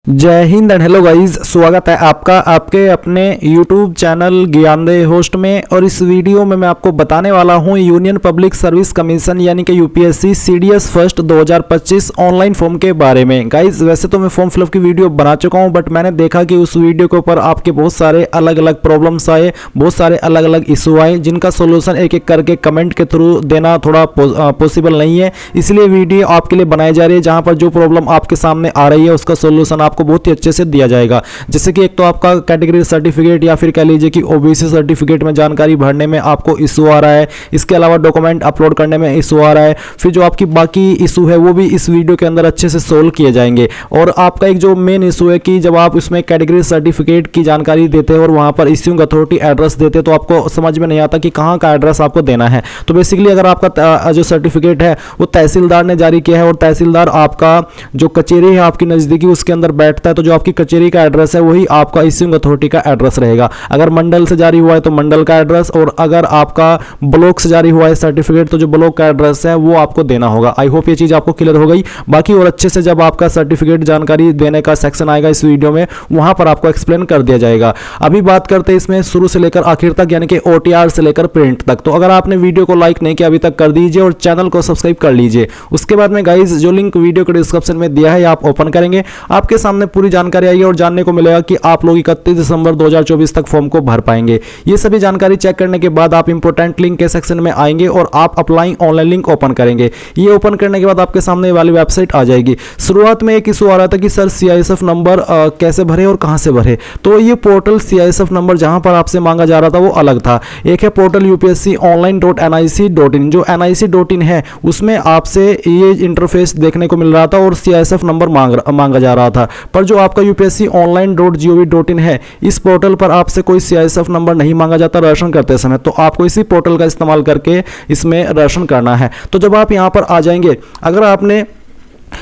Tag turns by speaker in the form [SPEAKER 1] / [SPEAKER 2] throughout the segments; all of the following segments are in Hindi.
[SPEAKER 1] जय हिंद एंड हेलो गाइस, स्वागत है आपका आपके अपने YouTube चैनल ज्ञानदेह होस्ट में। और इस वीडियो में मैं आपको बताने वाला हूं यूनियन पब्लिक सर्विस कमीशन यानी कि UPSC CDS first 2025 online form के बारे में। गाइस वैसे तो मैं फॉर्म फिलअप की वीडियो बना चुका हूं, बट मैंने देखा कि उस वीडियो के ऊपर आपके बहुत सारे अलग अलग प्रॉब्लम्स आए, बहुत सारे अलग अलग इशू आए, जिनका सोल्यूशन एक एक करके कमेंट के थ्रू देना थोड़ा पॉसिबल नहीं है। इसलिए वीडियो आपके लिए बनाई जा रही है जहाँ पर जो प्रॉब्लम आपके सामने आ रही है उसका सोल्यूशन आपको बहुत ही अच्छे से दिया जाएगा। जैसे कि एक तो आपका कैटेगरी सर्टिफिकेट या फिर कह लीजिए कि ओबीसी सर्टिफिकेट में जानकारी भरने में आपको इशू आ रहा है, इसके अलावा डॉक्यूमेंट अपलोड करने में इशू आ रहा है, फिर जो आपकी बाकी इशू है वो भी इस वीडियो के अंदर अच्छे से सोल्व किए जाएंगे। और आपका एक जो मेन इशू है कि जब आप इसमें कैटेगरी सर्टिफिकेट की जानकारी देते हैं और वहां पर इश्यूइंग अथॉरिटी एड्रेस देते हैं तो आपको समझ में नहीं आता कि कहाँ का एड्रेस आपको देना है। तो बेसिकली अगर आपका जो सर्टिफिकेट है वो तहसीलदार ने जारी किया है और तहसीलदार आपका जो कचेरी है आपकी नज़दीकी उसके अंदर बैठता है, तो जो आपकी कचेरी का एड्रेस है वही आपका इश्यूइंग अथॉरिटी का एड्रेस रहेगा। अगर मंडल से जारी हुआ है तो मंडल का एड्रेस, और अगर आपका ब्लॉक से जारी हुआ है सर्टिफिकेट तो जो ब्लॉक का एड्रेस है वो आपको देना होगा। आई होप ये चीज़ आपको क्लियर हो गई। बाकी और अच्छे से जब आपका सर्टिफिकेट जानकारी देने का सेक्शन आएगा इस वीडियो में, वहां पर आपको एक्सप्लेन कर दिया जाएगा। अभी बात करते हैं इसमें शुरू से लेकर आखिर तक, यानी कि ओटीआर से लेकर प्रिंट तक। तो अगर आपने वीडियो को लाइक नहीं किया अभी तक कर दीजिए और चैनल को सब्सक्राइब कर लीजिए। उसके बाद में गाइज जो लिंक वीडियो के डिस्क्रिप्शन में दिया है आप ओपन करेंगे, आपके सामने पूरी जानकारी आएगी और जानने को मिलेगा कि आप लोग 31 दिसंबर 2024 तक फॉर्म को भर पाएंगे। ये सभी जानकारी चेक करने के बाद आप इंपोर्टेंट लिंक के सेक्शन में आएंगे और आप अप्लाई ऑनलाइन लिंक ओपन करेंगे। ये ओपन करने के बाद आपके सामने वाली वेबसाइट आ जाएगी। शुरुआत में एक इशू आ रहा था कि सर सीआईएसएफ नंबर कैसे भरे और कहां से भरे। तो ये पोर्टल सीआईएसएफ नंबर जहां पर आपसे मांगा जा रहा था वो अलग था। एक है पोर्टल यूपीएससी online.nic.in, जो nic.in है उसमें आपसे ये इंटरफेस देखने को मिल रहा था और सीआईएसएफ नंबर मांगा जा रहा था। पर जो आपका यूपीएससी online.gov.in है इस पोर्टल पर आपसे कोई सीआईएसएफ नंबर नहीं मांगा जाता रजिस्ट्रेशन करते समय, तो आपको इसी पोर्टल का इस्तेमाल करके इसमें रजिस्ट्रेशन करना है। तो जब आप यहां पर आ जाएंगे, अगर आपने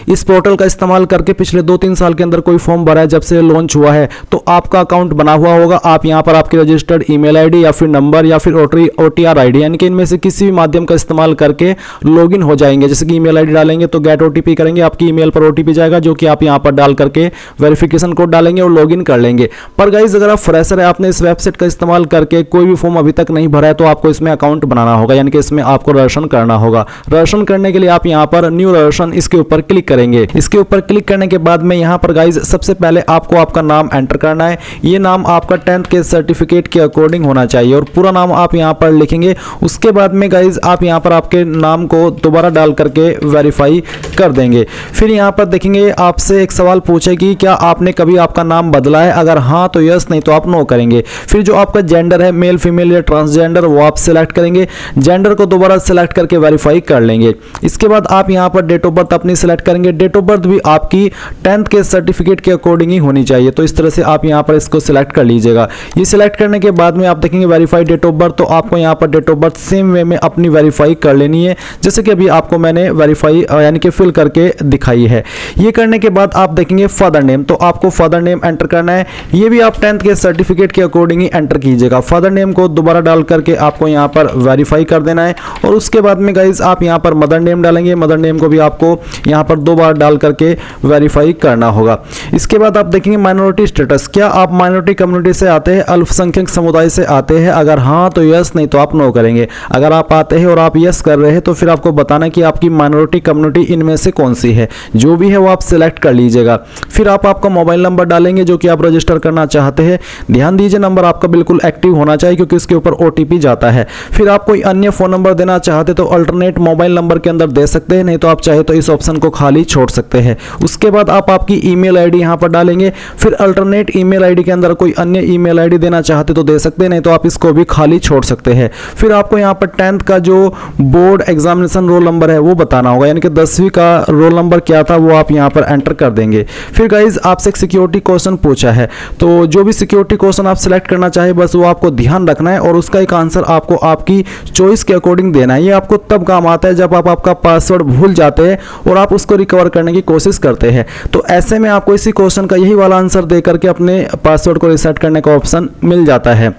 [SPEAKER 1] इस पोर्टल का इस्तेमाल करके पिछले 2-3 साल के अंदर कोई फॉर्म भरा है जब से लॉन्च हुआ है तो आपका अकाउंट बना हुआ होगा। आप यहां पर आपकी रजिस्टर्ड ईमेल आईडी या फिर नंबर या फिर ओटीआर आईडी, यानी कि इनमें से किसी भी माध्यम का इस्तेमाल करके लॉगिन हो जाएंगे। जैसे कि ईमेल आईडी डालेंगे तो गेट ओटीपी करेंगे, आपकी ईमेल पर ओटीपी जाएगा जो कि आप यहां पर डाल करके वेरिफिकेशन कोड डालेंगे और लॉगिन कर लेंगे। पर गाइज अगर आप फ्रेशर है, आपने इस वेबसाइट का इस्तेमाल करके कोई भी फॉर्म अभी तक नहीं भरा है तो आपको इसमें अकाउंट बनाना होगा, यानी कि इसमें आपको रजिस्ट्रेशन करना होगा। रजिस्ट्रेशन करने के लिए आप यहां पर न्यू रजिस्ट्रेशन इसके ऊपर क्लिक करेंगे। इसके ऊपर क्लिक करने के बाद में यहां पर गाइज सबसे पहले आपको आपका नाम एंटर करना है। ये नाम आपका 10th के सर्टिफिकेट के अकॉर्डिंग होना चाहिए और पूरा नाम आप यहां पर लिखेंगे। उसके बाद में गाइज आप यहां पर आपके नाम को दोबारा डाल करके वेरीफाई कर देंगे। फिर यहां पर देखेंगे आपसे एक सवाल पूछेगी क्या आपने कभी आपका नाम बदला है, अगर हाँ तो यस, नहीं तो आप नो करेंगे। फिर जो आपका जेंडर है मेल फीमेल या ट्रांसजेंडर वो आप सिलेक्ट करेंगे, जेंडर को दोबारा सिलेक्ट करके वेरीफाई कर लेंगे। इसके बाद आप यहां पर डेट ऑफ बर्थ अपनी सिलेक्ट करेंगे। डेट ऑफ बर्थ भी आपकी 10th के सर्टिफिकेट के अकॉर्डिंग ही होनी चाहिए, तो इस तरह से आप यहां पर इसको सिलेक्ट कर लीजिएगा। ये सिलेक्ट करने के बाद में आप देखेंगे वेरीफाई डेट ऑफ बर्थ, तो आपको यहां पर date of birth same way में अपनी वेरीफाई कर लेनी है जैसे कि अभी आपको मैंने वेरीफाई यानी कि फिल करके दिखाई है। ये करने के बाद आप देखेंगे फादर नेम, तो आपको फादर नेम एंटर करना है। ये भी आप 10th के सर्टिफिकेट के अकॉर्डिंग ही एंटर कीजिएगा। फादर नेम को दोबारा डाल करके आपको यहां पर वेरीफाई कर देना है और उसके बाद में गाइज आप यहां पर मदर नेम डालेंगे। मदर नेम को भी आपको यहां पर 2 बार डाल करके वेरीफाई करना होगा। इसके बाद आप देखेंगे माइनॉरिटी स्टेटस, क्या आप माइनॉरिटी कम्युनिटी से आते हैं, अल्पसंख्यक समुदाय से आते हैं, अगर हाँ तो यस, नहीं तो आप नो करेंगे। अगर आप आते हैं और आप यस कर रहे हैं तो फिर आपको बताना कि आपकी माइनॉरिटी कम्युनिटी इनमें से कौन सी है, जो भी है वो आप सिलेक्ट कर लीजिएगा। फिर आप आपका मोबाइल नंबर डालेंगे जो कि आप रजिस्टर करना चाहते हैं। ध्यान दीजिए नंबर आपका बिल्कुल एक्टिव होना चाहिए क्योंकि इसके ऊपर ओटीपी जाता है। फिर आप कोई अन्य फोन नंबर देना चाहते तो अल्टरनेट मोबाइल नंबर के अंदर दे सकते हैं, नहीं तो आप चाहे तो इस ऑप्शन को खाली छोड़ सकते हैं। उसके बाद आप आपकी ईमेल आईडी यहां पर डालेंगे। फिर अल्टरनेट ईमेल आईडी के अंदर कोई अन्य ईमेल आईडी देना चाहते तो दे सकते हैं, नहीं तो आप इसको भी खाली छोड़ सकते हैं। फिर आपको यहां पर 10th का जो बोर्ड एग्जामिनेशन रोल नंबर है वो बताना होगा, यानी कि 10वीं का रोल नंबर क्या था वो आप यहां पर एंटर कर देंगे। फिर गाइज आपसे एक सिक्योरिटी क्वेश्चन पूछा है, तो जो भी सिक्योरिटी क्वेश्चन आप सिलेक्ट करना चाहे बस वो आपको ध्यान रखना है और उसका एक आंसर आपको आपकी चॉइस के अकॉर्डिंग देना है। ये आपको तब काम आता है जब आप आपका पासवर्ड भूल जाते हैं और आप उसको रिकवर करने की कोशिश करते हैं। तो ऐसे में आपको इसी क्वेश्चन का यही वाला आंसर दे करके अपने पासवर्ड को रीसेट करने का ऑप्शन मिल जाता है।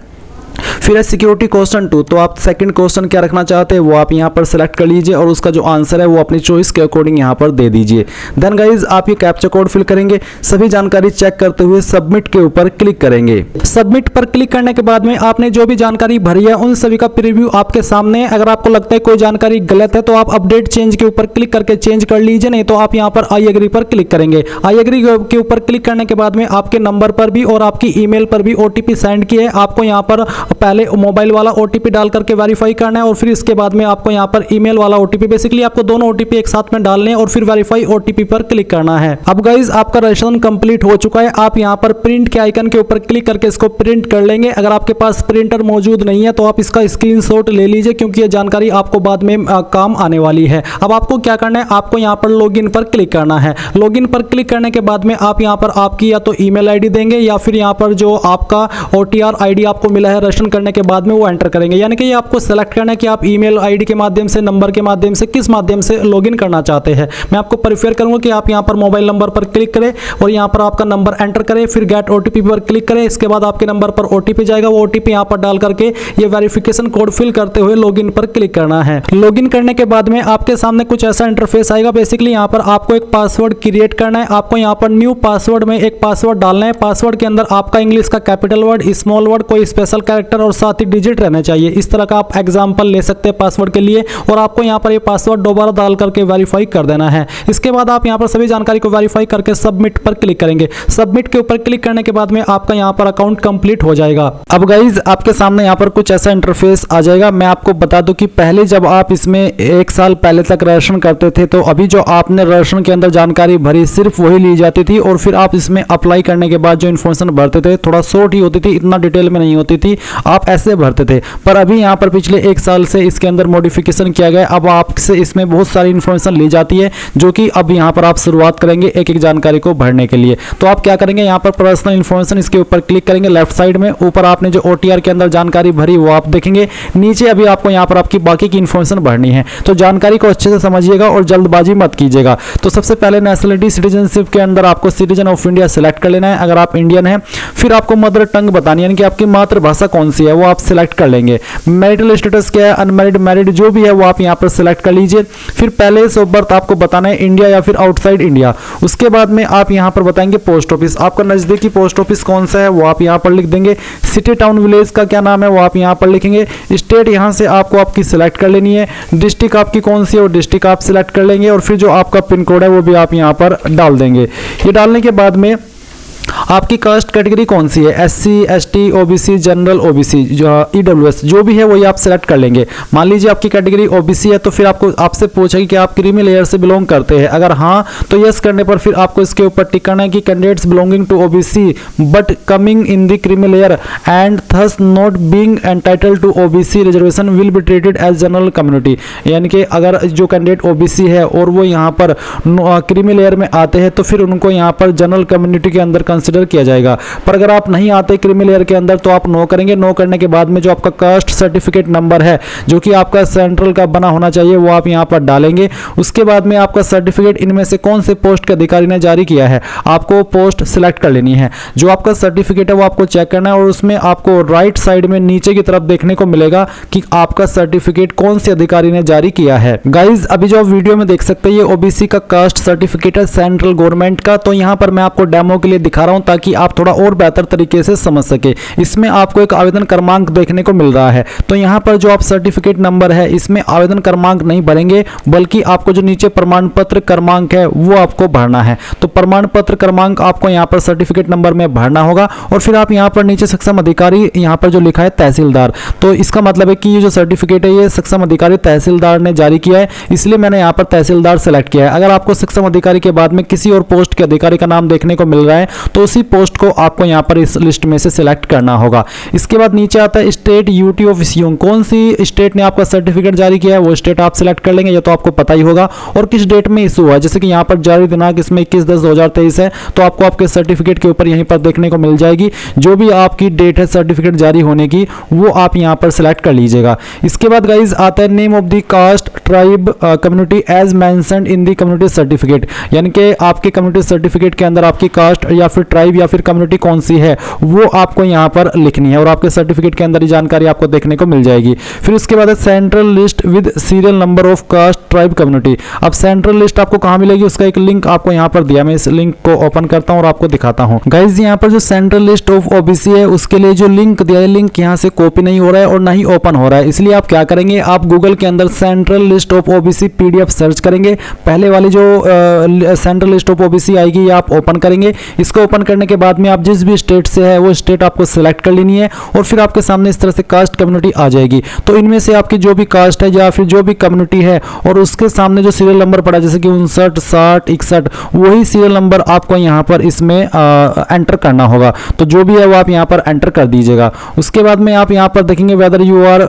[SPEAKER 1] फिर है सिक्योरिटी क्वेश्चन 2, तो आप सेकंड क्वेश्चन क्या रखना चाहते हैं वो आप यहाँ पर सिलेक्ट कर लीजिए और उसका जो आंसर है वो अपनी चॉइस के अकॉर्डिंग यहाँ पर दे दीजिए। देन गाइज आप ये कैप्चा कोड फिल करेंगे, सभी जानकारी चेक करते हुए सबमिट के ऊपर क्लिक करेंगे। सबमिट पर क्लिक करने के बाद में आपने जो भी जानकारी भरी है उन सभी का प्रीव्यू आपके सामने है। अगर आपको लगता है कोई जानकारी गलत है तो आप अपडेट चेंज के ऊपर क्लिक करके चेंज कर लीजिए, नहीं तो आप यहाँ पर आई एग्री पर क्लिक करेंगे। आई एग्री के ऊपर क्लिक करने के बाद में आपके नंबर पर भी और आपकी ईमेल पर भी ओटीपी सेंड किया है। आपको यहाँ पर पहले मोबाइल वाला ओटीपी डाल करके वेरीफाई करना है और फिर इसके बाद में आपको यहाँ पर ईमेल वाला ओटीपी, बेसिकली आपको दोनों ओटीपी एक साथ में डालने हैं और फिर वेरीफाई ओटीपी पर क्लिक करना है। अब गाइज आपका रजिस्ट्रेशन कंप्लीट हो चुका है। आप यहाँ पर प्रिंट के आइकन के ऊपर क्लिक करके इसको प्रिंट कर लेंगे। अगर आपके पास प्रिंटर मौजूद नहीं है तो आप इसका स्क्रीनशॉट ले लीजिए, क्योंकि ये जानकारी आपको बाद में काम आने वाली है। अब आपको क्या करना है, आपको यहाँ पर लॉगिन पर क्लिक करना है। लॉगिन पर क्लिक करने के बाद में आप यहाँ पर आपकी या तो ईमेल आईडी देंगे या फिर यहाँ पर जो आपका ओटीआर आईडी आपको मिला है रजिस्ट्रेशन करने के बाद में वो एंटर करेंगे। यानी कि ये आपको सेलेक्ट करना है कि आप ईमेल आईडी के माध्यम से, नंबर के माध्यम से, किस माध्यम से लॉगिन करना चाहते हैं। मैं आपको प्रेफर करूंगा कि आप यहाँ पर मोबाइल नंबर पर क्लिक करें और यहाँ पर आपका नंबर एंटर करें, फिर गेट ओटीपी पर क्लिक करें। इसके बाद आपके नंबर पर ओटीपी जाएगा, वो ओटीपी यहाँ पर डाल करके ये वेरिफिकेशन कोड फिल करते हुए लॉगिन पर क्लिक करना है। लॉगिन करने के बाद में आपके सामने कुछ ऐसा इंटरफेस आएगा। बेसिकली यहाँ पर आपको एक पासवर्ड क्रिएट करना है। आपको यहाँ पर न्यू पासवर्ड में एक पासवर्ड डालना है। पासवर्ड के अंदर आपका इंग्लिश का कैपिटल वर्ड, स्मॉल वर्ड, कोई स्पेशल कैरेक्टर और साथ ही डिजिट रहना चाहिए। इस तरह का आप एग्जाम्पल ले सकते हैं पासवर्ड के लिए और आपको यहाँ पर ये पासवर्ड दोबारा डाल करके वेरीफाई कर देना है। इसके बाद आप यहाँ पर सभी जानकारी को वेरीफाई करके सबमिट पर क्लिक करेंगे। सबमिट के ऊपर क्लिक करने के बाद में आपका यहाँ पर अकाउंट कंप्लीट हो जाएगा। अब गाइज आपके सामने यहाँ पर कुछ ऐसा इंटरफेस आ जाएगा। मैं आपको बता दूं कि पहले जब आप इसमें 1 साल पहले तक रजिस्ट्रेशन करते थे तो अभी जो आपने रजिस्ट्रेशन के अंदर जानकारी भरी सिर्फ वही ली जाती थी और फिर आप इसमें अप्लाई करने के बाद जो इन्फॉर्मेशन भरते थे थोड़ा शॉर्ट ही होती थी, इतना डिटेल में नहीं होती थी, आप ऐसे भरते थे। पर अभी यहाँ पर पिछले 1 साल से इसके अंदर मॉडिफिकेशन किया गया। अब आपसे इसमें बहुत सारी इन्फॉर्मेशन ली जाती है, जो कि अब यहाँ पर आप शुरुआत करेंगे एक एक जानकारी को भरने के लिए। तो आप क्या करेंगे, यहाँ पर पर्सनल इन्फॉर्मेशन इसके ऊपर क्लिक करेंगे। लेफ्ट साइड में ऊपर आपने जो ओटीआर के अंदर जानकारी भरी वो आप देखेंगे। नीचे अभी आपको यहाँ पर आपकी बाकी की इन्फॉर्मेशन भरनी है, तो जानकारी को अच्छे से समझिएगा और जल्दबाजी मत कीजिएगा। तो सबसे पहले नेशनलिटी सिटीजनशिप के अंदर आपको सिटीजन ऑफ इंडिया सेलेक्ट कर लेना है अगर आप इंडियन हैं। फिर आपको मदर टंग बतानी है, यानी कि आपकी मातृभाषा कौन सी है वो आप सिलेक्ट कर लेंगे। मैरिटल स्टेटस क्या है, अनमैरिड, मैरिड, जो भी है वो आप यहाँ पर सिलेक्ट कर लीजिए। फिर प्लेस ऑफ बर्थ आपको बताना है इंडिया या फिर आउटसाइड इंडिया। उसके बाद में आप यहाँ पर बताएंगे पोस्ट ऑफिस, आपका नजदीकी पोस्ट ऑफिस कौन सा है वो आप यहाँ पर लिख देंगे। सिटी, टाउन, विलेज का क्या नाम है वो आप यहाँ पर लिखेंगे। स्टेट यहाँ से आपको आपकी सिलेक्ट कर लेनी है। डिस्ट्रिक्ट आपकी कौन सी है वो डिस्ट्रिक्ट आप सिलेक्ट कर लेंगे और फिर जो आपका पिन कोड है वो भी आप यहाँ पर डाल देंगे। ये डालने के बाद में आपकी कास्ट कैटेगरी कौन सी है, SC, ST, OBC, general, OBC, EWS, जो भी है वही आप सेलेक्ट कर लेंगे। मान लीजिए आपकी कैटेगरी ओबीसी है तो फिर आपसे पूछेगी कि आप क्रीमी लेयर से बिलोंग करते हैं। अगर हाँ तो यस करने पर फिर आपको इसके ऊपर टिक करना है कि candidates belonging to OBC but coming in the creamy layer and thus not being entitled to OBC reservation will be treated as general community. यानी कि अगर जो कैंडिडेट ओबीसी है और वो यहाँ पर क्रीमी लेयर में आते हैं तो फिर उनको यहाँ पर जनरल कम्युनिटी के अंदर कंसिडर किया जाएगा। पर अगर आप नहीं आते क्रीमी लेयर के अंदर तो आप नो करेंगे। नो करने के बाद में जो आपका कास्ट सर्टिफिकेट नंबर है जो कि आपका सेंट्रल का बना होना चाहिए वो आप यहाँ पर डालेंगे। उसके बाद में आपका सर्टिफिकेट इनमें से कौन से पोस्ट के अधिकारी ने जारी किया है, आपको पोस्ट सिलेक्ट कर लेनी है। जो आपका सर्टिफिकेट है वो आपको चेक करना है और उसमें आपको राइट साइड में नीचे की तरफ देखने को मिलेगा कि आपका सर्टिफिकेट कौन से अधिकारी ने जारी किया है। गाइज अभी जो आप वीडियो में देख सकते हैं ये ओबीसी का कास्ट सर्टिफिकेट है सेंट्रल गवर्नमेंट का। तो यहाँ पर मैं आपको डेमो के लिए दिखा रहा हूँ ताकि आप थोड़ा और बेहतर तरीके से समझ सके। इसमें आपको एक आवेदन क्रमांक देखने को मिल रहा है। तो यहाँ पर जो आप सर्टिफिकेट नंबर है इसमें आवेदन क्रमांक नहीं भरेंगे बल्कि आपको जो नीचे प्रमाण पत्र क्रमांक है वो आपको भरना है। तो प्रमाण पत्र क्रमांक आपको यहाँ पर सर्टिफिकेट नंबर में भरना होगा और फिर आप यहाँ पर नीचे सक्षम अधिकारी यहाँ पर जो लिखा है तहसीलदार, तो इसका मतलब है कि ये जो सर्टिफिकेट है ये सक्षम अधिकारी तहसीलदार ने जारी किया है, इसलिए मैंने यहाँ पर तहसीलदार सेलेक्ट किया है। अगर आपको सक्षम अधिकारी के बाद में किसी और पोस्ट के अधिकारी का नाम देखने को मिल रहा है तो उसी पोस्ट को आपको यहाँ पर इस लिस्ट में से सिलेक्ट करना होगा। इसके बाद नीचे आता है स्टेट यूटी ऑफ इश्यूइंग, कौन सी स्टेट ने आपका सर्टिफिकेट जारी किया है वो स्टेट आप सिलेक्ट कर लेंगे, ये तो आपको पता ही होगा। और किस डेट में इशू हुआ है, जैसे कि यहाँ पर जारी दिनांक इसमें 21/10/2023 है तो आपको आपके सर्टिफिकेट के ऊपर यहीं पर देखने को मिल जाएगी। जो भी आपकी डेट है सर्टिफिकेट जारी होने की वो आप यहाँ पर सिलेक्ट कर लीजिएगा। इसके बाद गाइज आता है name of the caste tribe community as mentioned in the community certificate, यानी कि आपके कम्युनिटी सर्टिफिकेट के अंदर आपकी कास्ट या फिर ट्राइब या फिर कम्युनिटी कौन सी है वो आपको यहाँ पर लिखनी है और आपके सर्टिफिकेट के अंदर ये जानकारी आपको देखने को मिल जाएगी। फिर उसके बाद है central list with serial number of caste tribe community. अब सेंट्रल लिस्ट आपको कहाँ मिलेगी उसका एक लिंक आपको यहाँ पर दिया, मैं इस लिंक को ओपन करता हूँ और आपको दिखाता हूँ। गाइज यहाँ पर जो सेंट्रल लिस्ट ऑफ ओबीसी है उसके लिए जो लिंक दिया है, लिंक यहाँ से कॉपी नहीं हो रहा है और ना ही ओपन हो रहा है, इसलिए आप क्या करेंगे, आप गूगल के अंदर central list of OBC PDF search करेंगे। पहले वाली जो सेंट्रल लिस्ट ऑफ ओबीसी आएगी ये आप ओपन करेंगे। इसको ओपन करने के बाद में आप जिस भी स्टेट से है वो स्टेट आपको सिलेक्ट कर लेनी है और फिर आपके सामने इस तरह से कास्ट कम्युनिटी आ जाएगी। तो इनमें से आपकी जो भी कास्ट है या फिर जो भी कम्युनिटी है और उसके सामने जो सीरियल नंबर पड़ा जैसे कि 59, 60, 61 वही सीरियल नंबर आपको यहाँ पर इसमें एंटर करना होगा। तो जो भी है वो आप यहाँ पर एंटर कर दीजिएगा। उसके बाद में आप यहाँ पर देखेंगे वेदर यू आर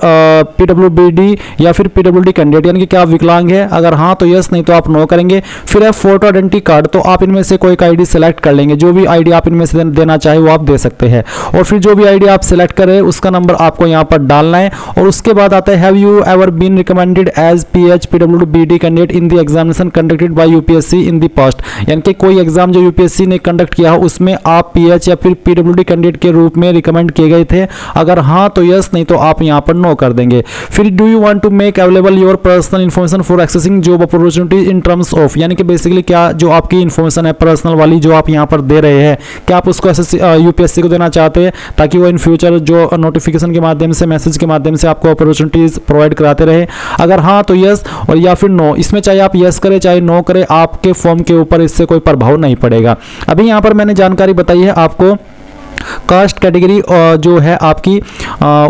[SPEAKER 1] पीडब्ल्यूबीडी या फिर पीडब्ल्यूडी कैंडिडेट, यानी कि क्या आप विकलांग है, अगर हाँ तो यस, नहीं तो आप नो करेंगे। फिर है फोटो आइडेंटिटी कार्ड, तो आप इनमें से कोई आईडी सेलेक्ट कर लेंगे, जो भी आईडी आप इनमें से देना चाहे वो आप दे सकते हैं। और फिर जो भी आईडी आप सेलेक्ट करें उसका नंबर आपको यहाँ पर डालना है। और उसके बाद आता है have you ever been recommended as PH PWD candidate in the examination conducted by UPSC in the past, यानी कि कोई एग्जाम जो यूपीएससी ने कंडक्ट किया हो उसमें आप पीएच या फिर पीडब्ल्यूडी कैंडिडेट के रूप में रिकमेंड किए गए थे, अगर हाँ तो यस, नहीं तो आप यहाँ पर नो कर देंगे। फिर do you want to make available your personal information for accessing job opportunity in terms of, यानी कि बेसिकली क्या जो आपकी इन्फॉर्मेशन है पर्सनल वाली जो आप यहाँ पर दे रहे हैं, क्या आप उसको यूपीएससी को देना चाहते हैं ताकि वो इन फ्यूचर जो नोटिफिकेशन के माध्यम से, मैसेज के माध्यम से आपको अपॉर्चुनिटीज प्रोवाइड कराते रहे। अगर हाँ तो यस और या फिर नो, इसमें चाहे आप यस करें चाहे नो करें आपके फॉर्म के ऊपर इससे कोई प्रभाव नहीं पड़ेगा। अभी यहाँ पर मैंने जानकारी बताई है आपको कास्ट कैटेगरी जो है आपकी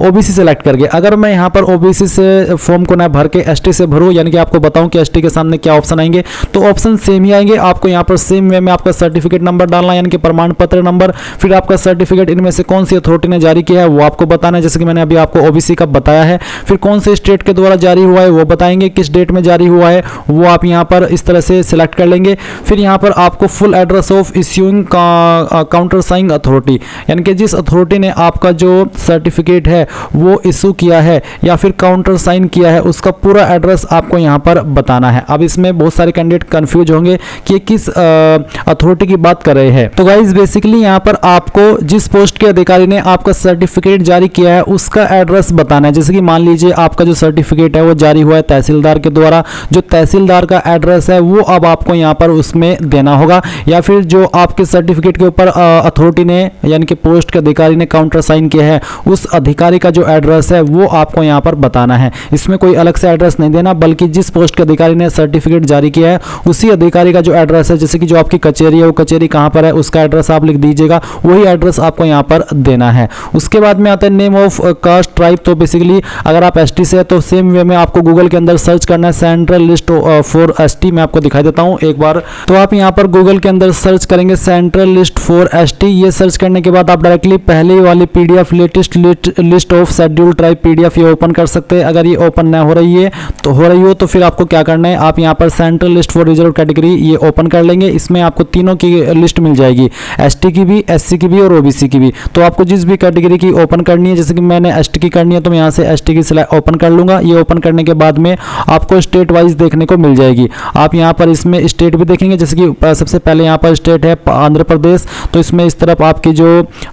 [SPEAKER 1] ओबीसी सेलेक्ट करके। अगर मैं यहाँ पर ओबीसी से फॉर्म को ना भर के एसटी से भरूँ, यानी कि आपको बताऊँ कि एसटी के सामने क्या ऑप्शन आएंगे, तो ऑप्शन सेम ही आएंगे। आपको यहाँ पर सेम वे में आपका सर्टिफिकेट नंबर डालना है, यानी कि प्रमाण पत्र नंबर, फिर आपका सर्टिफिकेट इनमें से कौन सी अथॉरिटी ने जारी किया है वो आपको बताना है, जैसे कि मैंने अभी आपको ओबीसी का बताया है। फिर कौन से स्टेट के द्वारा जारी हुआ है वो बताएंगे, किस डेट में जारी हुआ है वो आप यहाँ पर इस तरह से सिलेक्ट कर लेंगे। फिर यहाँ पर आपको full address of issuing counter saying authority, यानी कि जिस अथॉरिटी ने आपका जो सर्टिफिकेट है वो इशू किया है या फिर काउंटर साइन किया है उसका पूरा एड्रेस आपको यहाँ पर बताना है। अब इसमें बहुत सारे कैंडिडेट कंफ्यूज होंगे कि किस अथॉरिटी की बात कर रहे हैं। तो गाइज बेसिकली यहाँ पर आपको जिस पोस्ट के अधिकारी ने आपका सर्टिफिकेट जारी किया है उसका एड्रेस बताना है। जैसे कि मान लीजिए आपका जो सर्टिफिकेट है वो जारी हुआ है तहसीलदार के द्वारा, जो तहसीलदार का एड्रेस है वो अब आपको यहाँ पर उसमें देना होगा, या फिर जो आपके सर्टिफिकेट के ऊपर अथॉरिटी ने यानी कि पोस्ट के अधिकारी ने काउंटर साइन किया है उस अधिकारी का जो एड्रेस है वो आपको यहाँ पर बताना है। इसमें कोई अलग से एड्रेस नहीं देना, बल्कि जिस पोस्ट के अधिकारी ने सर्टिफिकेट जारी किया है उसी अधिकारी का जो एड्रेस है, जैसे कि जो आपकी कचेरी है वो कचेरी कहाँ पर है उसका एड्रेस आप लिख दीजिएगा, वही एड्रेस आपको यहाँ पर देना है। उसके बाद में आता है नेम ऑफ कास्ट ट्राइब। तो बेसिकली अगर आप एसटी से है तो सेम वे में आपको गूगल के अंदर सर्च करना है सेंट्रल लिस्ट फॉर एसटी। मैं आपको दिखाई देता हूँ एक बार। तो आप यहाँ पर गूगल के अंदर सर्च करेंगे सेंट्रल लिस्ट फॉर एसटी। ये सर्च करने के बाद आप डायरेक्टली पहले वाली PDF latest list of scheduled tribe PDF ये ओपन कर सकते हैं। अगर ये ओपन ना हो रही हो तो फिर आपको क्या करना है, आप यहाँ पर central list for reserve category ये ओपन कर लेंगे। इसमें आपको तीनों की लिस्ट मिल जाएगी, एसटी की भी, एससी की भी और ओबीसी की भी। तो आपको जिस भी कैटेगरी की ओपन करनी है, जैसे कि मैंने एसटी की करनी है तो मैं यहाँ से एसटी की ओपन कर लूंगा। ये ओपन करने के बाद में आपको स्टेट वाइज देखने को मिल जाएगी। आप यहाँ पर इसमें स्टेट भी देखेंगे, जैसे कि सबसे पहले यहाँ पर स्टेट है आंध्र प्रदेश, तो इसमें इस तरफ आपकी जो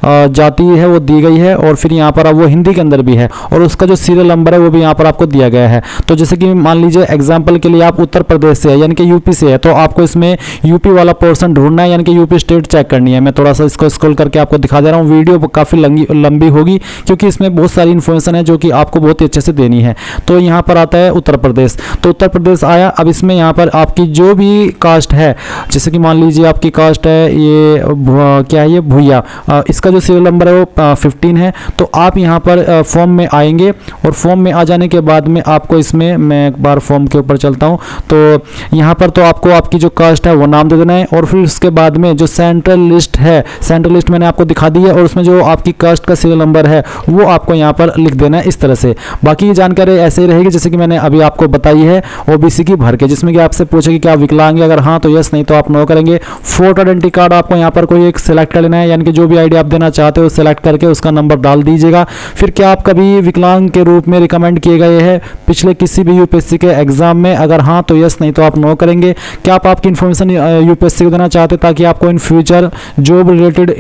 [SPEAKER 1] जाति है वो दी गई है और फिर यहाँ पर वो हिंदी के अंदर भी है और उसका जो सीरियल नंबर है वो भी यहाँ पर आपको दिया गया है। तो जैसे कि मान लीजिए एग्जाम्पल के लिए आप उत्तर प्रदेश से है यानी कि यूपी से है, तो आपको इसमें यूपी वाला पोर्शन ढूंढना है, यानी कि यूपी स्टेट चेक करनी है। मैं थोड़ा सा इसको स्क्रॉल करके आपको दिखा दे रहा हूँ। वीडियो काफ़ी लंबी होगी क्योंकि इसमें बहुत सारी इन्फॉर्मेशन है जो कि आपको बहुत ही अच्छे से देनी है। तो यहाँ पर आता है उत्तर प्रदेश, तो उत्तर प्रदेश आया। अब इसमें यहाँ पर आपकी जो भी कास्ट है, जैसे कि मान लीजिए आपकी कास्ट है ये क्या है, ये भूया, इसका जो सीरियल नंबर है वो 15 है। तो आप यहाँ पर फॉर्म में आएंगे और फॉर्म में आ जाने के बाद में आपको इसमें, मैं एक बार फॉर्म के ऊपर चलता हूँ, तो यहाँ पर तो आपको आपकी जो कास्ट है वो नाम दे देना है और फिर उसके बाद में जो सेंट्रल लिस्ट है, सेंट्रल लिस्ट मैंने आपको दिखा दी है और उसमें जो आपकी कास्ट का सीरियल नंबर है वो आपको यहाँ पर लिख देना है इस तरह से। बाकी ये जानकारी ऐसे ही रहेगी जैसे कि मैंने अभी आपको बताई है ओबीसी की भर के, जिसमें कि आपसे पूछेगी कि आप विकलांग, अगर हाँ तो यस, नहीं तो आप नो करेंगे। फोटो आइडेंटिटी कार्ड आपको यहाँ पर कोई एक सिलेक्ट कर लेना है, यानी कि जो भी आईडी आप देना चाहते हो सेलेक्ट करके उसका नंबर डाल दीजिएगा। फिर क्या आप कभी विकलांग के रूप में रिकमेंड किए गए हैं पिछले किसी भी यूपीएससी के एग्जाम में? अगर हाँ तो यस, नहीं तो आप नो करेंगे। क्या आप आपकी इन्फॉर्मेशन यूपीएससी को देना चाहते हैं ताकि आपको in future job related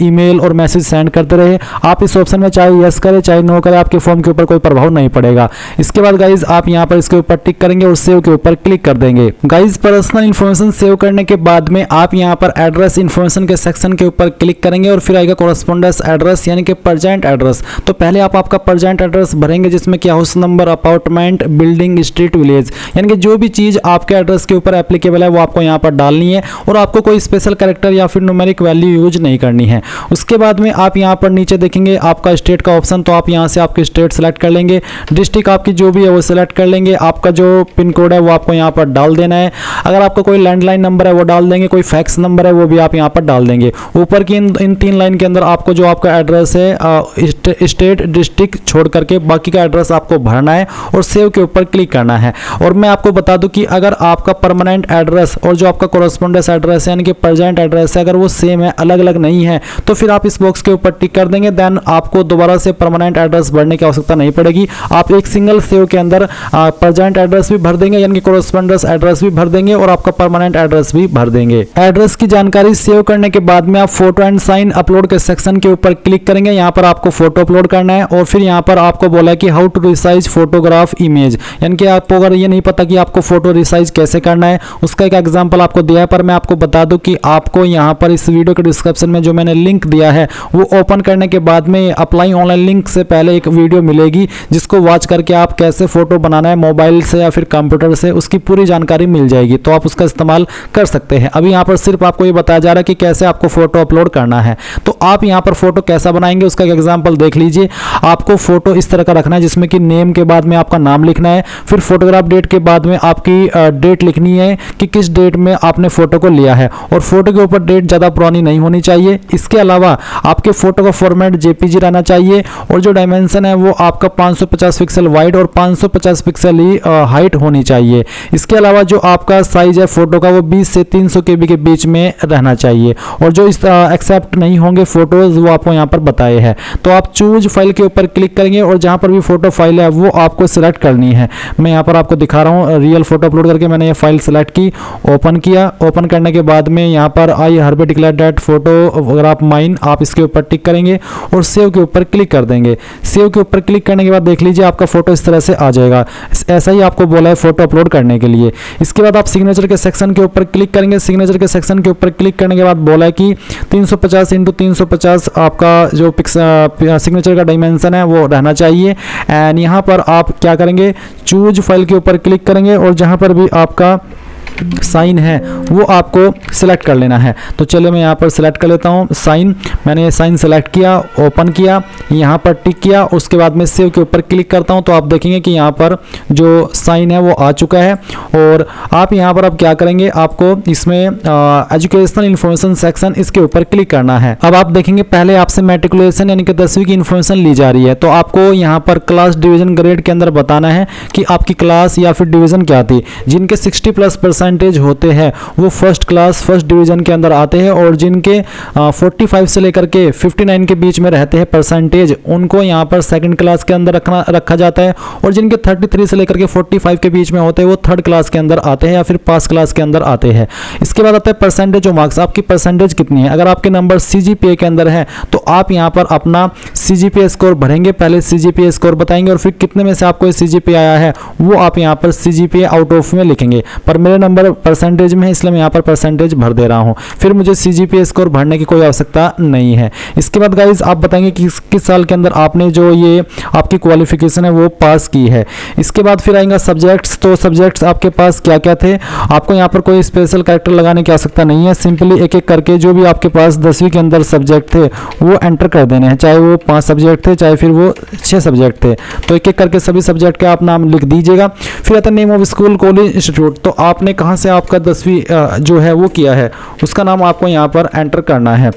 [SPEAKER 1] email और मैसेज सेंड करते रहे? आप इस ऑप्शन में चाहे यस करें चाहे नो करें, आपके फॉर्म के ऊपर कोई प्रभाव नहीं पड़ेगा। इसके बाद गाइज आप यहाँ पर इसके ऊपर टिक करेंगे और सेव के ऊपर क्लिक कर देंगे। गाइज पर्सनल इन्फॉर्मेशन सेव करने के बाद में आप यहाँ पर एड्रेस इन्फॉर्मेशन के सेक्शन के ऊपर क्लिक करेंगे और फिर आएगा कोरेस्पोंडेंस एड्रेस यानी कि प्रेजेंट एड्रेस। तो पहले आप आपका प्रेजेंट एड्रेस भरेंगे जिसमें क्या house number, apartment, building, street, village, यानी कि जो भी चीज आपके एड्रेस के ऊपर एप्लीकेबल है वो आपको यहाँ पर डालनी है और आपको कोई स्पेशल कैरेक्टर या फिर न्यूमेरिक वैल्यू यूज नहीं करनी है। उसके बाद में आप यहाँ पर नीचे देखेंगे आपका स्टेट का ऑप्शन, तो आप यहाँ से आपकी स्टेट सेलेक्ट कर लेंगे। डिस्ट्रिक्ट आपकी जो भी है वो सिलेक्ट कर लेंगे। आपका जो पिन कोड है वो आपको यहाँ पर डाल देना है। अगर आपका कोई लैंडलाइन नंबर है वो डाल देंगे, कोई फैक्स नंबर है वो भी आप यहाँ पर डाल देंगे। ऊपर की इन 3 लाइन के अंदर आपको जो आपका एड्रेस है स्टेट डिस्ट्रिक्ट छोड़ करके बाकी का एड्रेस आपको भरना है और सेव के ऊपर क्लिक करना है। और मैं आपको बता दूं कि अगर आपका परमानेंट एड्रेस और जो आपका कोरेस्पोंडेंस एड्रेस है यानी कि प्रेजेंट एड्रेस है अगर वो सेम है, अलग अलग नहीं है, तो फिर आप इस बॉक्स के ऊपर टिक कर देंगे। देन आपको दोबारा से परमानेंट एड्रेस भरने की आवश्यकता नहीं पड़ेगी। आप एक सिंगल सेव के अंदर प्रेजेंट एड्रेस भी भर देंगे यानी कि कोरेस्पोंडेंस एड्रेस भी भर देंगे और आपका परमानेंट एड्रेस भी भर देंगे। एड्रेस की जानकारी सेव करने के बाद में आप फोटो एंड साइन अपलोड के सेक्शन के ऊपर क्लिक करेंगे। यहाँ पर आपको फोटो अपलोड करना है और फिर यहाँ पर आपको बोला है कि how to resize photograph image, यानी कि आपको अगर ये नहीं पता कि आपको फोटो रिसाइज कैसे करना है उसका एक एग्जांपल आपको दिया है। पर मैं आपको बता दूं कि आपको यहाँ पर इस वीडियो के डिस्क्रिप्शन में जो मैंने लिंक दिया है वो ओपन करने के बाद में अप्लाई ऑनलाइन लिंक से पहले एक वीडियो मिलेगी जिसको वॉच करके आप कैसे फोटो बनाना है मोबाइल से या फिर कंप्यूटर से उसकी पूरी जानकारी मिल जाएगी, तो आप उसका इस्तेमाल कर सकते हैं। अभी यहाँ पर सिर्फ आपको ये बताया जा रहा है कि कैसे आपको फोटो अपलोड करना है। तो आप यहाँ पर फोटो कैसा बनाएंगे उसका एक एग्जाम्पल देख लीजिए। आपको फोटो इस तरह का रखना है जिसमें कि नेम के बाद में आपका नाम लिखना है, फिर फोटोग्राफ डेट के बाद में आपकी डेट लिखनी है कि किस डेट में आपने फोटो को लिया है और फोटो के ऊपर डेट ज़्यादा पुरानी नहीं होनी चाहिए। इसके अलावा आपके फोटो का फॉर्मेट जेपीजी रहना चाहिए और जो डायमेंशन है वो आपका 550 पिक्सल वाइड और 550 पिक्सल ही हाइट होनी चाहिए। इसके अलावा जो आपका साइज है फोटो का वो 20 से 300 KB के बीच में रहना चाहिए और जो इस एक्सेप्ट नहीं होंगे फोटोज वो आपको यहाँ पर बताए हैं। तो आप चूज फाइल के ऊपर क्लिक करेंगे और जहाँ पर भी फोटो फाइल है वो आपको सिलेक्ट करनी है। मैं यहाँ पर आपको दिखा रहा हूँ रियल फोटो अपलोड करके मैंने ये फाइल सेलेक्ट की, ओपन किया। ओपन करने के बाद में यहाँ पर आई हर डिक्लेयर दैट फोटोग्राफ माइन, आप इसके ऊपर टिक करेंगे और सेव के ऊपर क्लिक कर देंगे। सेव के ऊपर क्लिक करने के बाद देख लीजिए आपका फोटो इस तरह से आ जाएगा। ऐसा ही आपको बोला है फोटो अपलोड करने के लिए। इसके बाद आप सिग्नेचर के सेक्शन के ऊपर क्लिक करेंगे। सिग्नेचर के सेक्शन के ऊपर क्लिक करने के बाद बोला है कि 350 × 350 आपका जो सिग्नेचर का डायमेंशन है वो रहना चाहिए। एंड यहाँ पर आप क्या करेंगे, चूज फाइल के ऊपर क्लिक करेंगे और जहाँ पर भी आपका साइन है वो आपको सिलेक्ट कर लेना है। तो चलिए मैं यहाँ पर सिलेक्ट कर लेता हूँ साइन। मैंने साइन सेलेक्ट किया, ओपन किया, यहाँ पर टिक किया, उसके बाद में सेव के ऊपर क्लिक करता हूँ तो आप देखेंगे कि यहाँ पर जो साइन है वो आ चुका है। और आप यहाँ पर अब क्या करेंगे, आपको इसमें एजुकेशनल इन्फॉर्मेशन सेक्शन इसके ऊपर क्लिक करना है। अब आप देखेंगे पहले आपसे मैट्रिकुलेशन यानी कि 10वीं की इन्फॉर्मेशन ली जा रही है, तो आपको यहाँ पर क्लास, डिवीजन, ग्रेड के अंदर बताना है कि आपकी क्लास या फिर डिवीजन क्या थी। जिनके 60+ परसेंटेज होते हैं वो फर्स्ट क्लास फर्स्ट डिवीजन के अंदर आते हैं और जिनके 45 से लेकर के 59 के बीच में रहते हैं परसेंटेज उनको यहाँ पर सेकंड क्लास के अंदर रखा जाता है और जिनके 33 से लेकर के 45 के बीच में होते हैं वो थर्ड क्लास के अंदर आते हैं या फिर पास क्लास के अंदर आते हैं। इसके बाद आता है परसेंटेज और मार्क्स, आपकी परसेंटेज कितनी है। अगर आपके नंबर CGPA के अंदर है तो आप यहाँ पर अपना CGPA स्कोर भरेंगे, पहले CGPA स्कोर बताएंगे और फिर कितने में से आपको CGPA आया है वो आप यहाँ पर CGPA आउट ऑफ में लिखेंगे। पर मेरे नंबर परसेंटेज में है इसलिए मैं यहाँ पर परसेंटेज भर दे रहा हूँ, फिर मुझे CGPA स्कोर भरने की कोई आवश्यकता नहीं है। इसके बाद गाइज आप बताएंगे कि किस साल के अंदर आपने जो ये आपकी क्वालिफिकेशन है वो पास की है। इसके बाद फिर आएगा सब्जेक्ट्स, तो सब्जेक्ट्स आपके पास क्या क्या थे। आपको यहाँ पर कोई स्पेशल कैरेक्टर लगाने की आवश्यकता नहीं है, सिंपली एक एक करके जो भी आपके पास 10वीं के अंदर सब्जेक्ट थे वो एंटर कर देने हैं, चाहे वो 5 सब्जेक्ट थे चाहे फिर वो 6 सब्जेक्ट थे। तो एक एक करके सभी सब्जेक्ट का आप नाम लिख दीजिएगा। फिर आता है name of school, college, institute, तो आपने कहाँ से आपका 10वीं जो है वो किया है उसका नाम आपको यहाँ पर एंटर करना है।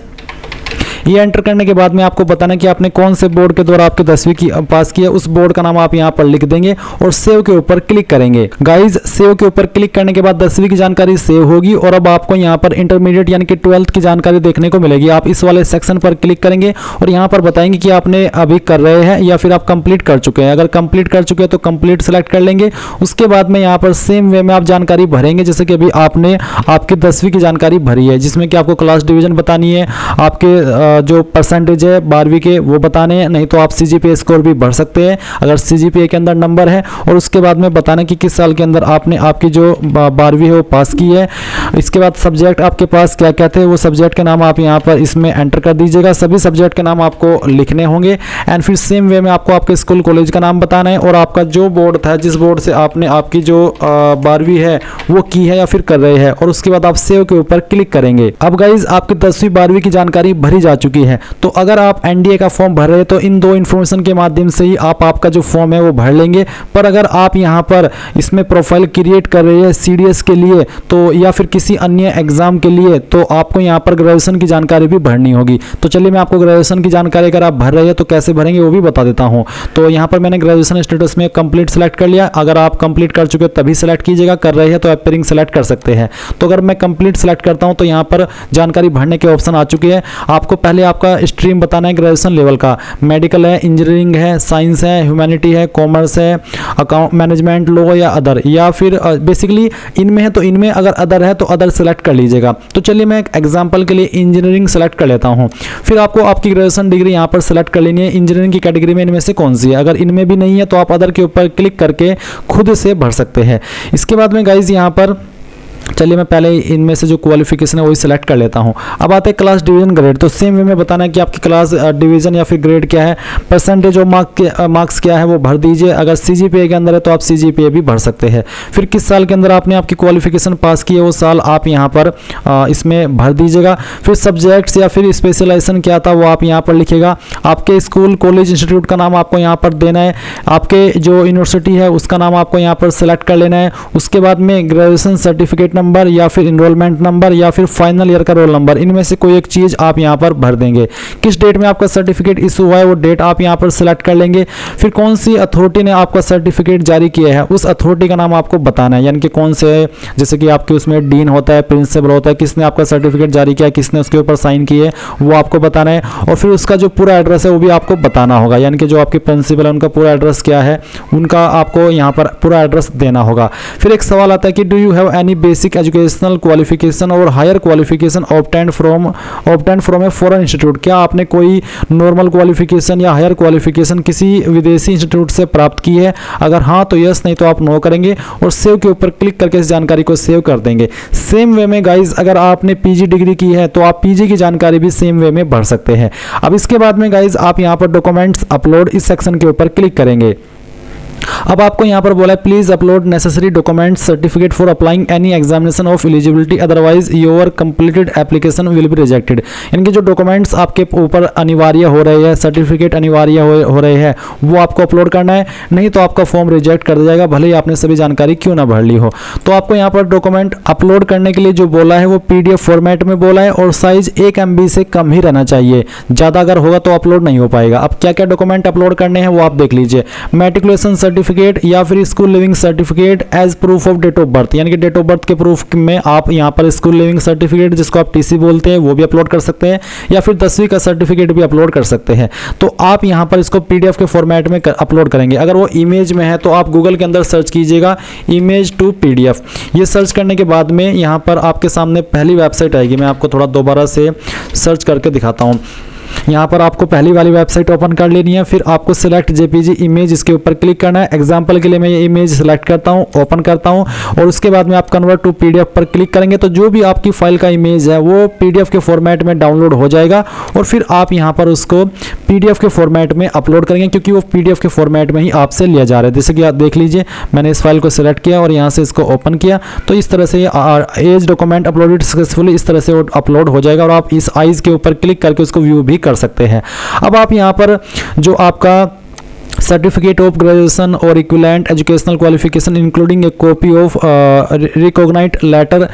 [SPEAKER 1] ये एंटर करने के बाद में आपको बताना कि आपने कौन से बोर्ड के द्वारा आपके 10वीं की पास किया, उस बोर्ड का नाम आप यहाँ पर लिख देंगे और सेव के ऊपर क्लिक करेंगे। गाइज सेव के ऊपर क्लिक करने के बाद 10वीं की जानकारी सेव होगी और अब आपको यहाँ पर इंटरमीडिएट यानी कि 12th की जानकारी देखने को मिलेगी। आप इस वाले सेक्शन पर क्लिक करेंगे और यहाँ पर बताएंगे कि आपने अभी कर रहे हैं या फिर आप कंप्लीट कर चुके हैं। अगर कंप्लीट कर चुके हैं तो कंप्लीट सेलेक्ट कर लेंगे। उसके बाद में यहाँ पर सेम वे में आप जानकारी भरेंगे जैसे कि अभी आपने आपकी 10वीं की जानकारी भरी है, जिसमें कि आपको क्लास डिवीजन बतानी है, आपके जो परसेंटेज है 12वीं के वो बताने हैं, नहीं तो आप CGPA स्कोर भी भर सकते हैं अगर CGPA के अंदर नंबर है। और उसके बाद में बताना कि किस साल के अंदर आपने आपकी जो 12वीं है वो पास की है। इसके बाद सब्जेक्ट आपके पास क्या क्या थे वो सब्जेक्ट के नाम आप यहाँ पर इसमें एंटर कर दीजिएगा। सभी सब्जेक्ट के नाम आपको लिखने होंगे एंड फिर सेम वे में आपको आपके स्कूल कॉलेज का नाम बताना है और आपका जो बोर्ड था, जिस बोर्ड से आपने आपकी जो 12वीं है वो की है या फिर कर रहे हैं, और उसके बाद आप सेव के ऊपर क्लिक करेंगे। अब गाइज आपकी 10वीं 12वीं की जानकारी भरी जा चुकी है। तो अगर आप NDA का फॉर्म भर रहे हैं तो इन दो इन्फॉर्मेशन के माध्यम से ही आप आपका जो फॉर्म है वो भर लेंगे। पर अगर आप यहाँ पर इसमें प्रोफाइल क्रिएट कर रहे हैं CDS के लिए तो या फिर किसी अन्य एग्जाम के लिए तो आपको यहाँ पर ग्रेजुएशन की जानकारी भी भरनी होगी। तो चलिए मैं आपको ग्रेजुएशन की जानकारी अगर आप भर रहे हैं तो कैसे भरेंगे वो भी बता देता हूँ। तो यहाँ पर मैंने ग्रेजुएशन स्टेटस में कंप्लीट सेलेक्ट कर लिया। अगर आप कंप्लीट कर चुके तभी सेलेक्ट कीजिएगा, कर रहे हैं तो एपियरिंग सेलेक्ट कर सकते हैं। तो अगर मैं कंप्लीट सेलेक्ट करता हूँ तो यहाँ पर जानकारी भरने के ऑप्शन आ चुके हैं। आपको पहले आपका स्ट्रीम बताना है ग्रेजुएशन लेवल का, मेडिकल है, इंजीनियरिंग है, साइंस है, ह्यूमैनिटी है, कॉमर्स है, अकाउंट मैनेजमेंट, लॉ या अदर, या फिर बेसिकली इनमें है तो इनमें, अगर अदर है तो अदर सेलेक्ट कर लीजिएगा। तो चलिए मैं एक एग्जांपल के लिए इंजीनियरिंग सेलेक्ट कर लेता हूं। फिर आपको आपकी ग्रेजुएशन डिग्री यहां पर सेलेक्ट कर लेनी है। इंजीनियरिंग की कैटेगरी में इनमें से कौन सी है, अगर इनमें भी नहीं है तो आप अदर के ऊपर क्लिक करके खुद से भर सकते हैं। इसके बाद में गाइज यहां पर चलिए मैं पहले इनमें से जो क्वालिफिकेशन है वही सेलेक्ट कर लेता हूं। अब आते हैं क्लास डिवीजन ग्रेड। तो सेम वे में बताना है कि आपकी क्लास डिवीजन या फिर ग्रेड क्या है, परसेंटेज और मार्क्स क्या है वो भर दीजिए। अगर CGPA के अंदर है तो आप CGPA भी भर सकते हैं। फिर किस साल के अंदर आपने आपकी क्वालिफिकेशन पास की है वो साल आप यहाँ पर इसमें भर दीजिएगा। फिर सब्जेक्ट्स या फिर स्पेशलाइजेशन क्या था वो आप यहाँ पर लिखिएगा। आपके स्कूल कॉलेज इंस्टीट्यूट का नाम आपको यहाँ पर देना है। आपके जो यूनिवर्सिटी है उसका नाम आपको यहाँ पर सेलेक्ट कर लेना है। उसके बाद में ग्रेजुएशन सर्टिफिकेट नंबर या फिर इनरोलमेंट नंबर या फिर फाइनल ईयर का रोल नंबर, इनमें से कोई एक चीज आप यहां पर भर देंगे। किस डेट में आपका सर्टिफिकेट इशू हुआ है वो डेट आप यहां पर सिलेक्ट कर लेंगे। फिर कौन सी अथॉरिटी ने आपका सर्टिफिकेट जारी किया है उस अथॉरिटी का नाम आपको बताना है, यानी कि कौन से, जैसे कि आपके उसमें डीन होता है, प्रिंसिपल होता है, किसने आपका सर्टिफिकेट जारी किया, किसने उसके ऊपर साइन किए वो आपको बताना है। और फिर उसका जो पूरा एड्रेस है वो भी आपको बताना होगा, यानी कि जो आपके प्रिंसिपल है उनका पूरा एड्रेस क्या है उनका आपको यहाँ पर पूरा एड्रेस देना होगा। फिर एक सवाल आता है कि do you have any basic educational qualification और higher qualification obtained from a foreign institute. क्या आपने कोई नॉर्मल क्वालिफिकेशन या हायर क्वालिफिकेशन किसी विदेशी इंस्टीट्यूट से प्राप्त की है, अगर हाँ तो यस, नहीं तो आप नो करेंगे और सेव के ऊपर क्लिक करके इस जानकारी को सेव कर देंगे। सेम वे में गाइज अगर आपने PG डिग्री की है तो आप PG की जानकारी भी सेम वे में भर सकते हैं। अब इसके बाद में गाइज आप यहाँ पर डॉक्यूमेंट्स अपलोड इस सेक्शन के ऊपर क्लिक करेंगे। अब आपको यहाँ पर बोला है please upload necessary document certificate for applying any examination of eligibility, otherwise your completed application will be rejected. यानी कि जो डॉक्यूमेंट्स आपके ऊपर अनिवार्य हो रहे हैं, सर्टिफिकेट अनिवार्य हो रहे हैं वो आपको अपलोड करना है, नहीं तो आपका फॉर्म रिजेक्ट कर दिया जाएगा, भले ही आपने सभी जानकारी क्यों ना भर ली हो। तो आपको यहाँ पर डॉक्यूमेंट अपलोड करने के लिए जो बोला है वो PDF फॉर्मेट में बोला है और साइज 1 MB से कम ही रहना चाहिए, ज़्यादा अगर होगा तो अपलोड नहीं हो पाएगा। अब क्या क्या डॉक्यूमेंट अपलोड करने हैं वो आप देख लीजिए। मैट्रिकुलेशन सर्टिफिकेट या फिर school leaving certificate as proof of date of birth, यानी कि डेट ऑफ बर्थ के प्रूफ में आप यहाँ पर स्कूल लिविंग सर्टिफिकेट जिसको आप TC बोलते हैं वो भी अपलोड कर सकते हैं, या फिर 10वीं का सर्टिफिकेट भी अपलोड कर सकते हैं। तो आप यहाँ पर इसको PDF के फॉर्मेट में अपलोड करेंगे। अगर वो इमेज में है तो आप गूगल के अंदर सर्च कीजिएगा इमेज टू PDF। ये सर्च करने के बाद में यहाँ पर आपके सामने पहली वेबसाइट आएगी। मैं आपको थोड़ा दोबारा से सर्च करके दिखाता हूँ। यहाँ पर आपको पहली वाली वेबसाइट ओपन कर लेनी है, फिर आपको सिलेक्ट JPG इमेज इसके ऊपर क्लिक करना है। एग्जांपल के लिए मैं ये इमेज सिलेक्ट करता हूँ, ओपन करता हूँ और उसके बाद में आप कन्वर्ट टू PDF पर क्लिक करेंगे तो जो भी आपकी फाइल का इमेज है वो PDF के फॉर्मेट में डाउनलोड हो जाएगा और फिर आप यहाँ पर उसको PDF के फॉर्मेट में अपलोड करेंगे, क्योंकि वो PDF के फॉर्मेट में ही आपसे लिया जा रहा है। जैसे कि आप देख लीजिए, मैंने इस फाइल को सिलेक्ट किया और यहाँ से इसको ओपन किया तो इस तरह से एज डॉक्यूमेंट अपलोडेड सक्सेसफुली इस तरह से अपलोड हो जाएगा और आप इस आइज के ऊपर क्लिक करके उसको व्यू भी कर सकते हैं। अब आप यहाँ पर जो आपका सर्टिफिकेट ऑफ ग्रेजुएशन और equivalent educational qualification including a copy of recognised letter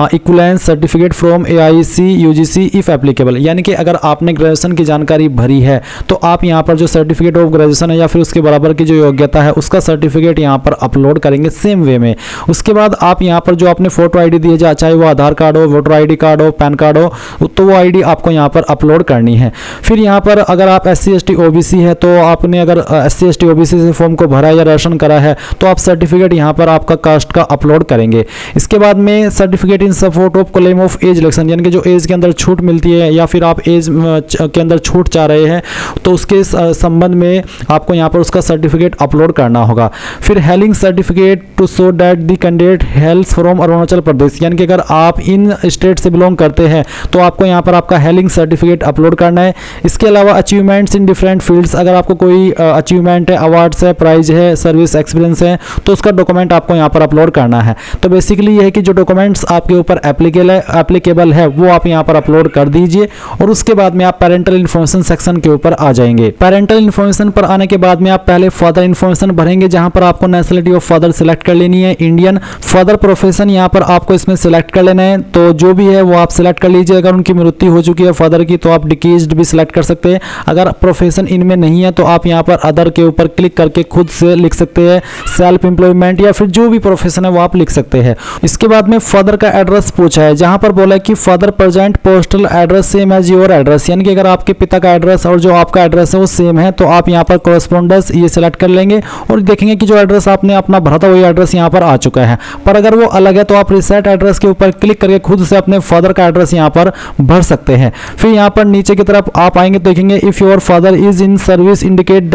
[SPEAKER 1] equivalence certificate from AIC UGC if applicable. यानी कि अगर आपने ग्रेजुएशन की जानकारी भरी है तो आप यहाँ पर जो सर्टिफिकेट ऑफ ग्रेजुएशन है या फिर उसके बराबर की जो योग्यता है उसका सर्टिफिकेट यहाँ पर अपलोड करेंगे सेम वे में। उसके बाद आप यहाँ पर जो आपने फोटो ID दी है, चाहे वो आधार कार्ड हो, वोटर ID कार्ड हो, पैन कार्ड हो, तो वो ID आपको यहाँ पर अपलोड करनी है। फिर यहाँ पर अगर आप SC ST OBC है तो आपने अगर SC ST OBC से फॉर्म को भरा या राशन करा है तो आप सर्टिफिकेट यहाँ पर आपका कास्ट का अपलोड करेंगे। इसके बाद में certificate in support of claim of age election, यानी कि जो एज के अंदर छूट मिलती है या फिर आप एज के अंदर छूट चाह रहे हैं तो उसके संबंध में आपको यहाँ पर उसका सर्टिफिकेट अपलोड करना होगा। फिर hailing certificate to show that the candidate hails from Arunachal Pradesh, यानी कि अगर आप इन स्टेट से बिलोंग करते हैं तो आपको यहाँ पर आपका हेलिंग सर्टिफिकेट अपलोड करना है। इसके अलावा अचीवमेंट्स इन डिफरेंट फील्ड्स, अगर आपको कोई अचीवमेंट है, अवार्ड्स है, प्राइज है, सर्विस एक्सपीरियंस है तो उसका डॉक्यूमेंट आपको यहाँ पर अपलोड करना है। तो बेसिकली ये है कि जो डॉक्यूमेंट्स आपके ऊपर एप्लीकेबल है वो आप यहाँ पर अपलोड कर दीजिए और उसके बाद में आप पेरेंटल इन्फॉर्मेशन सेक्शन के ऊपर आ जाएंगे। पेरेंटल इन्फॉर्मेशन पर आने के बाद में आप पहले फादर इन्फॉर्मेशन भरेंगे, जहां पर आपको नेशनलिटी ऑफ फादर सिलेक्ट कर लेनी है इंडियन। फादर प्रोफेशन यहाँ पर आपको इसमें सिलेक्ट कर लेना है, तो जो भी है वो आप सिलेक्ट कर लीजिए। अगर उनकी मृत्यु हो चुकी है फादर की तो आप डिकीज्ड भी सिलेक्ट कर सकते हैं। अगर प्रोफेशन इनमें नहीं है तो आप यहाँ पर अदर के ऊपर क्लिक करके खुद से लिख सकते हैं सेल्फ एम्प्लॉयमेंट या फिर जो भी प्रोफेशन है वो आप लिख सकते हैं। इसके बाद में फादर का एड्रेस पूछा है, जहां पर बोला है कि father present postal address same as your address, यानी कि अगर आपके पिता का एड्रेस और जो आपका एड्रेस है वो सेम है तो आप यहाँ पर कॉरेस्पॉन्डेंस ये सिलेक्ट कर लेंगे और देखेंगे कि जो एड्रेस आपने अपना भरा था वही एड्रेस यहाँ पर आ चुका है। पर अगर वो अलग है तो आप रिसेट एड्रेस के ऊपर क्लिक करके खुद से अपने फादर का एड्रेस यहाँ पर भर सकते हैं। फिर यहाँ पर नीचे की तरफ आप आएंगे तो देखेंगे if your father is in service indicate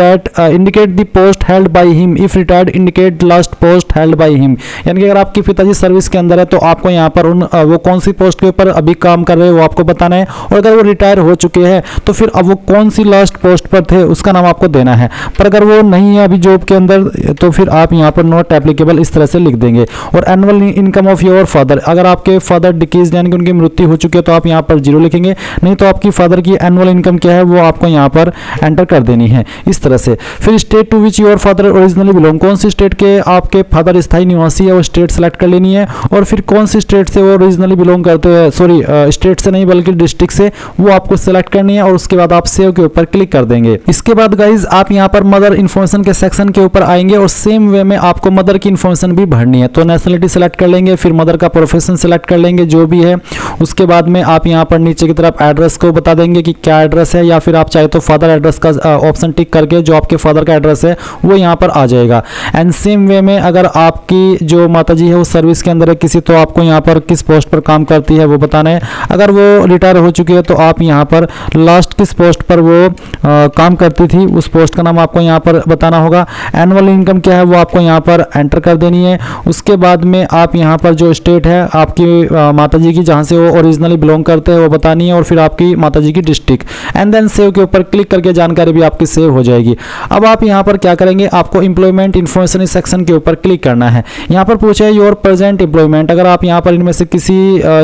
[SPEAKER 1] the post held by him, if retired indicate last post held by him, यानी कि अगर आपके पिताजी सर्विस के अंदर है तो आपको यहाँ पर वो कौन सी पोस्ट के ऊपर अभी काम कर रहे हैं वो आपको बताना है और अगर वो रिटायर हो चुके हैं तो फिर अब वो कौन सी लास्ट पोस्ट पर थे उसका नाम आपको देना है। पर अगर वो नहीं है अभी जॉब के अंदर तो फिर आप यहाँ पर नॉट एप्लीकेबल इस तरह से लिख देंगे। और annual income of your father, अगर आपके फादर डिकीज यानी कि उनकी मृत्यु हो चुकी है तो आप यहाँ पर 0 लिखेंगे, नहीं तो आपकी फादर की एनुअल इनकम क्या है वो आपको यहाँ पर एंटर कर देनी है इस तरह से। फिर state to which your father originally belong, कौन सी स्टेट के आपके फादर स्थायी निवासी है वो स्टेट सेलेक्ट कर लेनी है और फिर कौन सी स्टेट से वो ओरिजिनली बिलोंग करते हैं, सॉरी स्टेट से नहीं बल्कि डिस्ट्रिक्ट से, वो आपको सेलेक्ट करनी है और उसके बाद आप सेव के ऊपर क्लिक कर देंगे। इसके बाद गाइज आप यहाँ पर मदर इन्फॉर्मेशन के सेक्शन के ऊपर आएंगे और सेम वे में आपको मदर की इन्फॉर्मेशन भी भरनी है। तो नेशनलिटी सेलेक्ट कर लेंगे, फिर मदर का प्रोफेशन सेलेक्ट कर लेंगे जो भी है। उसके बाद में आप यहाँ पर नीचे की तरफ एड्रेस को बता देंगे कि क्या एड्रेस है, या फिर आप चाहे तो फादर एड्रेस का ऑप्शन टिक करके जो आपके फादर का एड्रेस है वो यहाँ पर आ जाएगा। एंड सेम वे में अगर आपकी जो माताजी है वो सर्विस के अंदर है किसी, तो आपको यहाँ पर किस पोस्ट पर काम करती है वो बताना है। अगर वो रिटायर हो चुकी है तो आप यहाँ पर लास्ट किस पोस्ट पर वो काम करती थी उस पोस्ट का नाम आपको यहाँ पर बताना होगा। एनुअल इनकम क्या है वो आपको यहाँ पर एंटर कर देनी है। उसके बाद में आप यहाँ पर जो स्टेट है आपकी माताजी की जहाँ से वो ओरिजिनली बिलोंग करते हैं वो बतानी है और फिर आपकी माताजी की डिस्ट्रिक्ट, एंड देन सेव के ऊपर क्लिक करके जानकारी भी आपकी सेव हो जाएगी। अब आप यहाँ पर क्या करेंगे, आपको एम्प्लॉयमेंट इन्फॉर्मेशन सेक्शन के ऊपर क्लिक करना है। यहाँ पर पूछा है योर प्रेजेंट एम्प्लॉयमेंट, अगर आप यहाँ पर इनमें से किसी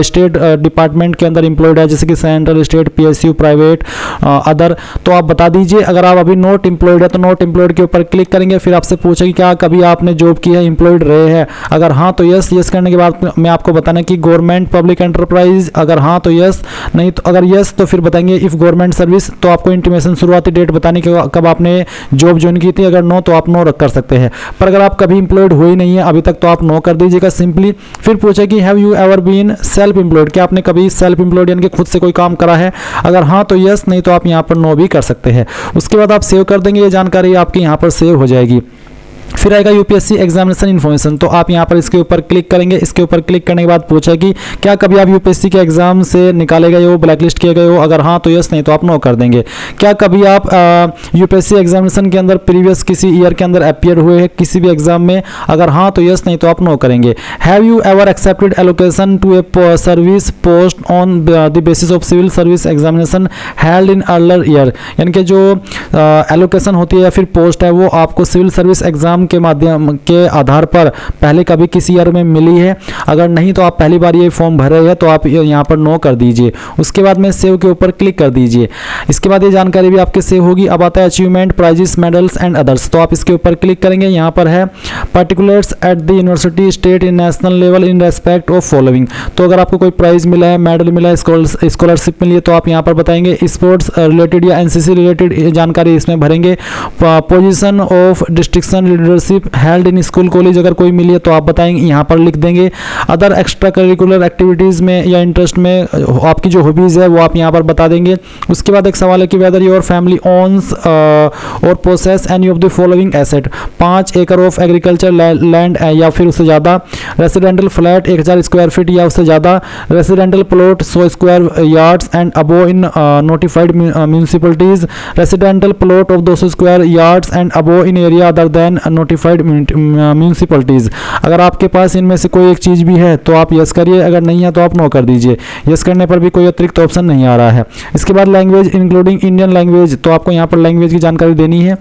[SPEAKER 1] स्टेट डिपार्टमेंट के अंदर एम्प्लॉयड है जैसे कि central, state, PSU, private, other, तो आप बता दीजिए। अगर आप अभी नॉट एम्प्लॉयड है तो नॉट एम्प्लॉयड के ऊपर क्लिक करेंगे। फिर आपसे पूछे कि क्या कभी आपने जॉब की है, एम्प्लॉयड रहे हैं, अगर हाँ तो यस, यस करने के बाद मैं आपको बताना कि गवर्नमेंट पब्लिक एंटरप्राइज, अगर हाँ तो यस, नहीं तो अगर यस तो फिर बताएंगे इफ गवर्नमेंट सर्विस, तो आपको इंटीमेशन शुरुआती डेट बतानी कि कब आपने जॉब ज्वाइन की थी। अगर नो तो आप नो कर सकते हैं, पर अगर आप कभी एम्प्लॉयड हुए नहीं है अभी तक तो आप नो कर दीजिएगा सिंपली। फिर पूछे कि have you ever been self employed, क्या आपने कभी सेल्फ एम्प्लॉयड यानी कि खुद से कोई काम करा है, अगर हाँ तो यस, नहीं तो आप यहाँ पर नो भी कर सकते हैं। उसके बाद आप सेव कर देंगे, ये जानकारी आपकी यहाँ पर सेव हो जाएगी। फिर आएगा यूपीएससी एग्जामिनेशन इन्फॉर्मेशन, तो आप यहाँ पर इसके ऊपर क्लिक करेंगे। इसके ऊपर क्लिक करने के बाद पूछा कि क्या कभी आप यूपीएससी के एग्जाम से निकाले गए हो, ब्लैकलिस्ट किए गए हो, अगर हाँ तो यस, नहीं तो आप नो कर देंगे। क्या कभी आप यूपीएससी एग्जामिनेशन के अंदर प्रीवियस किसी ईयर के अंदर अपियर हुए हैं किसी भी एग्जाम में, अगर हाँ तो यस, नहीं तो आप नो करेंगे। Have you ever accepted allocation to a service post on the basis of civil service examination held in earlier year, यानी कि जो एलोकेशन होती है या फिर पोस्ट है वो आपको सिविल सर्विस एग्जाम के माध्यम के आधार पर पहले कभी किसी ईयर में मिली है। अगर नहीं तो आप पहली बार ये फॉर्म भर रहे हैं तो आप यहाँ पर नो कर दीजिए। उसके बाद में सेव के ऊपर क्लिक कर दीजिए। इसके बाद ये जानकारी भी आपके सेव होगी। अब आता है achievement, prizes, medals and others. तो आप इसके ऊपर क्लिक करेंगे। यहाँ पर है particulars at the university, state, in national level in respect of following. तो अगर आपको कोई प्राइज मिला है, मेडल मिला है, स्कॉलरशिप मिली है तो आप यहाँ पर बताएंगे। स्पोर्ट्स रिलेटेड या एनसीसी रिलेटेड जानकारी इसमें भरेंगे। Position of destruction leadership held in school college अगर कोई मिली है तो आप बताएंगे, यहाँ पर लिख देंगे। अदर एक्स्ट्रा करिकुलर एक्टिविटीज़ में या इंटरेस्ट में आपकी जो हॉबीज़ है वो आप यहाँ पर बता देंगे। उसके बाद एक सवाल है कि वेदर योर फैमिली ओन्स और possess any of the following asset. 5 एकड़ ऑफ एग्रीकल्चर लैंड या फिर उससे ज़्यादा, रेसिडेंटल फ्लैट 1000 स्क्वायर फीट या उससे ज़्यादा, residential plot 100 square yards and above in notified municipalities, residential plot of 200 square yards and above in area other than notified municipalities. अगर आपके पास इनमें से कोई एक चीज़ भी है तो आप यस करिए, अगर नहीं है तो आप नो कर दीजिए। यस करने पर भी कोई अतिरिक्त ऑप्शन नहीं आ रहा है। इसके बाद लैंग्वेज इंक्लूडिंग इंडियन लैंग्वेज, तो आपको यहाँ पर लैंग्वेज की जानकारी देनी है।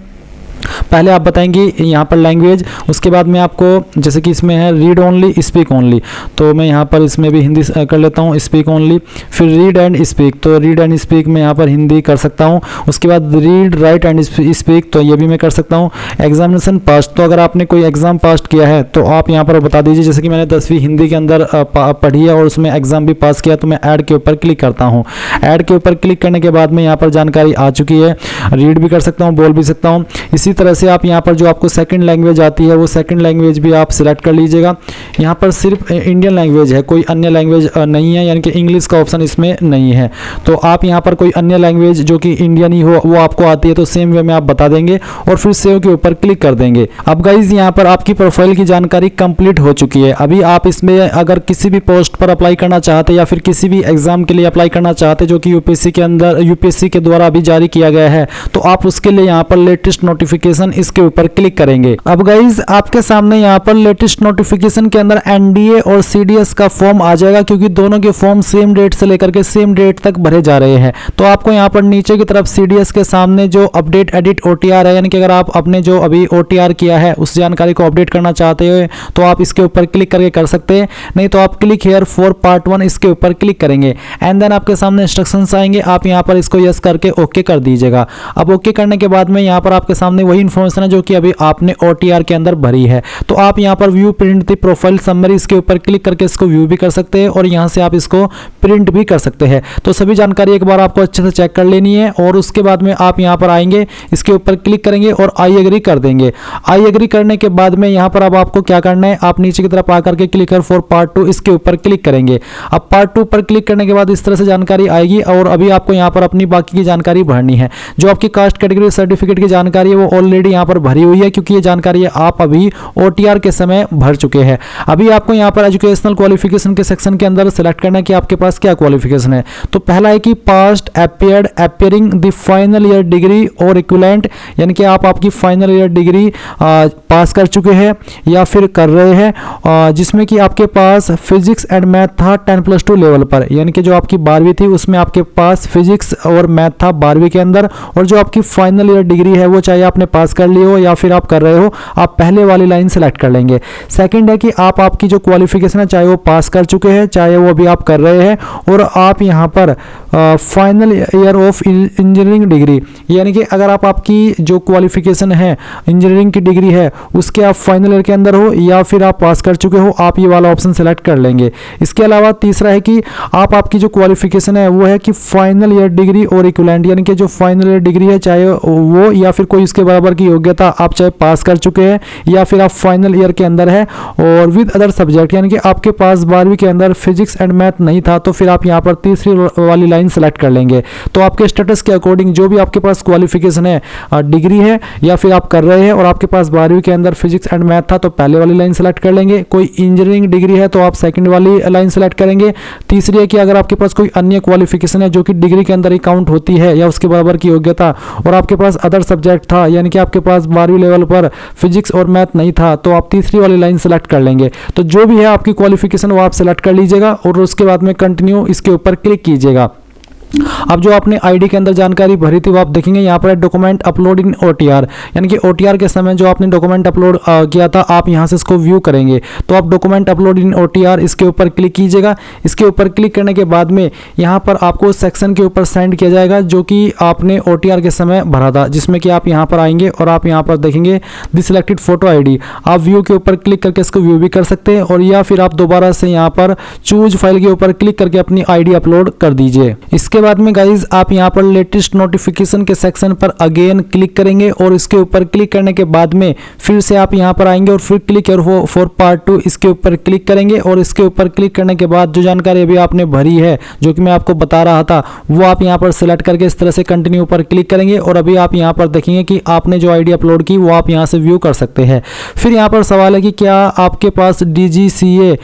[SPEAKER 1] पहले आप बताएंगे यहाँ पर लैंग्वेज, उसके बाद में आपको जैसे कि इसमें है रीड ओनली, स्पीक ओनली, तो मैं यहाँ पर इसमें भी हिंदी कर लेता हूँ, स्पीक ओनली। फिर रीड एंड स्पीक, तो रीड एंड स्पीक मैं यहाँ पर हिंदी कर सकता हूँ। उसके बाद रीड, राइट एंड स्पीक, तो ये भी मैं कर सकता हूँ। एग्जामिनेशन पास, तो अगर आपने कोई एग्ज़ाम पास किया है तो आप यहाँ पर बता दीजिए। जैसे कि मैंने 10वीं हिंदी के अंदर पढ़ी है और उसमें एग्ज़ाम भी पास किया, तो मैं ऐड के ऊपर क्लिक करता हूँ। ऐड के ऊपर क्लिक करने के बाद में यहाँ पर जानकारी आ चुकी है। रीड भी कर सकता हूँ, बोल भी सकता हूँ। इसी तरह से आप यहाँ पर जो आपको सेकंड लैंग्वेज आती है वो सेकंड लैंग्वेज भी आप सिलेक्ट कर लीजिएगा। यहाँ पर सिर्फ इंडियन लैंग्वेज है, कोई अन्य लैंग्वेज नहीं है, यानी कि इंग्लिश का ऑप्शन इसमें नहीं है। तो आप यहाँ पर कोई अन्य लैंग्वेज जो कि इंडियन ही हो वो आपको आती है तो सेम वे में आप बता देंगे और फिर सेव के ऊपर क्लिक कर देंगे। अब गाइज यहाँ पर आपकी प्रोफाइल की जानकारी कंप्लीट हो चुकी है। अभी आप इसमें अगर किसी भी पोस्ट पर अप्लाई करना चाहते या फिर किसी भी एग्जाम के लिए अप्लाई करना चाहते जो कि यूपीएससी के द्वारा अभी जारी किया गया है, तो आप उसके लिए यहाँ पर लेटेस्ट नोटिफिकेशन इसके ऊपर क्लिक करेंगे। अब गाइज आपके सामने यहाँ पर लेटेस्ट नोटिफिकेशन के अंदर एनडीए और सीडीएस का फॉर्म आ जाएगा, क्योंकि दोनों के फॉर्म सेम डेट से लेकर के सेम डेट तक भरे जा रहे हैं। तो आपको यहाँ पर नीचे की तरफ सीडीएस के सामने जो अपडेट एडिट ओटीआर है, यानी कि अगर आप अपने जो अभी ओटीआर किया है उस जानकारी को अपडेट करना चाहते हो तो आप इसके ऊपर क्लिक करके कर सकते हैं। नहीं तो आप क्लिक हेयर फॉर पार्ट 1 इसके ऊपर क्लिक करेंगे एंड देन आपके सामने इंस्ट्रक्शंस आएंगे। आप यहाँ पर इसको यस करके ओके कर दीजिएगा। अब ओके करने के बाद में यहाँ पर आपके सामने वही इन्फॉर्मेशन है जो कि अभी आपने ओटीआर के अंदर भरी है। तो आप यहाँ पर view print the profile summary इसके ऊपर क्लिक करके इसको व्यू भी कर सकते हैं और यहाँ से आप इसको प्रिंट भी कर सकते हैं। तो सभी जानकारी एक बार आपको अच्छे से चेक कर लेनी है और उसके बाद में आप यहाँ पर आएंगे, इसके ऊपर क्लिक करेंगे और आई एग्री कर देंगे। आई एग्री करने के बाद में यहाँ पर अब आपको क्या करना है, आप नीचे की तरफ आकर के क्लिक फॉर पार्ट 2 इसके ऊपर क्लिक करेंगे। अब पार्ट 2 पर क्लिक करने के बाद इस तरह से जानकारी आएगी और अभी आपको यहाँ पर अपनी बाकी की जानकारी भरनी है। जो आपकी कास्ट कैटेगरी सर्टिफिकेट की जानकारी है वो ऑलरेडी यहाँ पर भरी हुई है, क्योंकि ये जानकारी आप अभी ओटीआर के समय भर चुके हैं। अभी आपको यहाँ पर एजुकेशनल क्वालिफिकेशन के सेक्शन के अंदर सेलेक्ट करना है कि आपके पास क्या क्वालिफिकेशन है। तो पहला है कि past appearing the final year degree और इक्विवेलेंट, यानी कि आप आपकी फाइनल ईयर डिग्री पास कर चुके हैं या फिर कर रहे हैं, जिसमें कि आपके पास फिजिक्स एंड मैथ था 10+2 लेवल पर, यानी कि जो आपकी 12वीं थी उसमें आपके पास फिजिक्स और मैथ था 12वीं के अंदर। और जो आपकी फाइनल ईयर डिग्री है वो चाहे आपने पास कर ली हो या फिर आप कर रहे हो, आप पहले वाली लाइन सेलेक्ट कर लेंगे। सेकंड है कि आप आपकी जो क्वालिफिकेशन है चाहे वो पास कर चुके हैं चाहे वो अभी आप कर रहे हैं और आप यहाँ पर final year of engineering degree, यानी कि अगर आप आपकी जो क्वालिफिकेशन है इंजीनियरिंग की डिग्री है उसके आप फाइनल ईयर के अंदर हो या फिर आप पास कर चुके हो, आप ये वाला ऑप्शन सेलेक्ट कर लेंगे। इसके अलावा तीसरा है कि आप आपकी जो क्वालिफिकेशन है वो है कि फाइनल ईयर डिग्री और इक्विवेलेंट, यानी कि जो फाइनल ईयर डिग्री है चाहे वो या फिर कोई इसके बराबर की योग्यता आप चाहे पास कर चुके हैं या फिर आप फाइनल ईयर के अंदर है और विद अदर सब्जेक्ट, यानी कि आपके पास 12वीं के अंदर फिजिक्स एंड मैथ नहीं था, तो फिर आप यहाँ पर तीसरी वाली लाइन सेलेक्ट कर लेंगे। तो आपके स्टेटस के अकॉर्डिंग जो भी आपके पास क्वालिफिकेशन है, डिग्री है या फिर आप कर रहे हैं और आपके पास 12वीं के अंदर फिजिक्स एंड मैथ था तो पहले वाली लाइन सेलेक्ट कर लेंगे। कोई इंजीनियरिंग डिग्री है तो आप सेकंड वाली लाइन सेलेक्ट करेंगे। तीसरी है कि अगर आपके पास कोई अन्य क्वालिफिकेशन है जो कि डिग्री के अंदर ही काउंट होती है या उसके बराबर की योग्यता और आपके पास अदर सब्जेक्ट था, यानी कि आपके पास 12वीं लेवल पर फिजिक्स और मैथ नहीं था, तो आप तीसरी वाली लाइन सेलेक्ट कर लेंगे। तो जो भी है आपकी क्वालिफिकेशन वो आप सेलेक्ट कर लीजिएगा और उसके बाद में कंटिन्यू इसके ऊपर क्लिक कीजिएगा। अब जो आपने आईडी के अंदर जानकारी भरी थी वो आप देखेंगे यहाँ पर डॉक्यूमेंट अपलोड इन ओटीआर, यानी कि ओटीआर के समय जो आपने डॉक्यूमेंट अपलोड किया था आप यहाँ से इसको व्यू करेंगे। तो आप डॉक्यूमेंट अपलोड इन ओटीआर इसके ऊपर क्लिक कीजिएगा। इसके ऊपर क्लिक करने के बाद में यहाँ पर आपको सेक्शन के ऊपर सेंड किया जाएगा जो कि आपने ओटीआर के समय भरा था, जिसमें कि आप यहाँ पर आएंगे और आप यहाँ पर देखेंगे द सिलेक्टेड फोटो आईडी। आप व्यू के ऊपर क्लिक करके इसको व्यू भी कर सकते हैं और या फिर आप दोबारा से यहाँ पर चूज फाइल के ऊपर क्लिक करके अपनी आईडी अपलोड कर दीजिए। इसके बाद में गाइज आप यहाँ पर लेटेस्ट नोटिफिकेशन के सेक्शन पर अगेन क्लिक करेंगे और इसके ऊपर क्लिक करने के बाद में फिर से आप यहाँ पर आएंगे और फिर क्लिक फॉर पार्ट 2 इसके ऊपर क्लिक करेंगे और इसके ऊपर क्लिक करने के बाद जो जानकारी अभी आपने भरी है जो कि मैं आपको बता रहा था वो आप यहाँ पर सिलेक्ट करके इस तरह से कंटिन्यू पर क्लिक करेंगे और अभी आप यहाँ पर देखेंगे कि आपने जो आईडी अपलोड की वो आप यहाँ से व्यू कर सकते हैं। फिर यहाँ पर सवाल है कि क्या आपके पास DGCA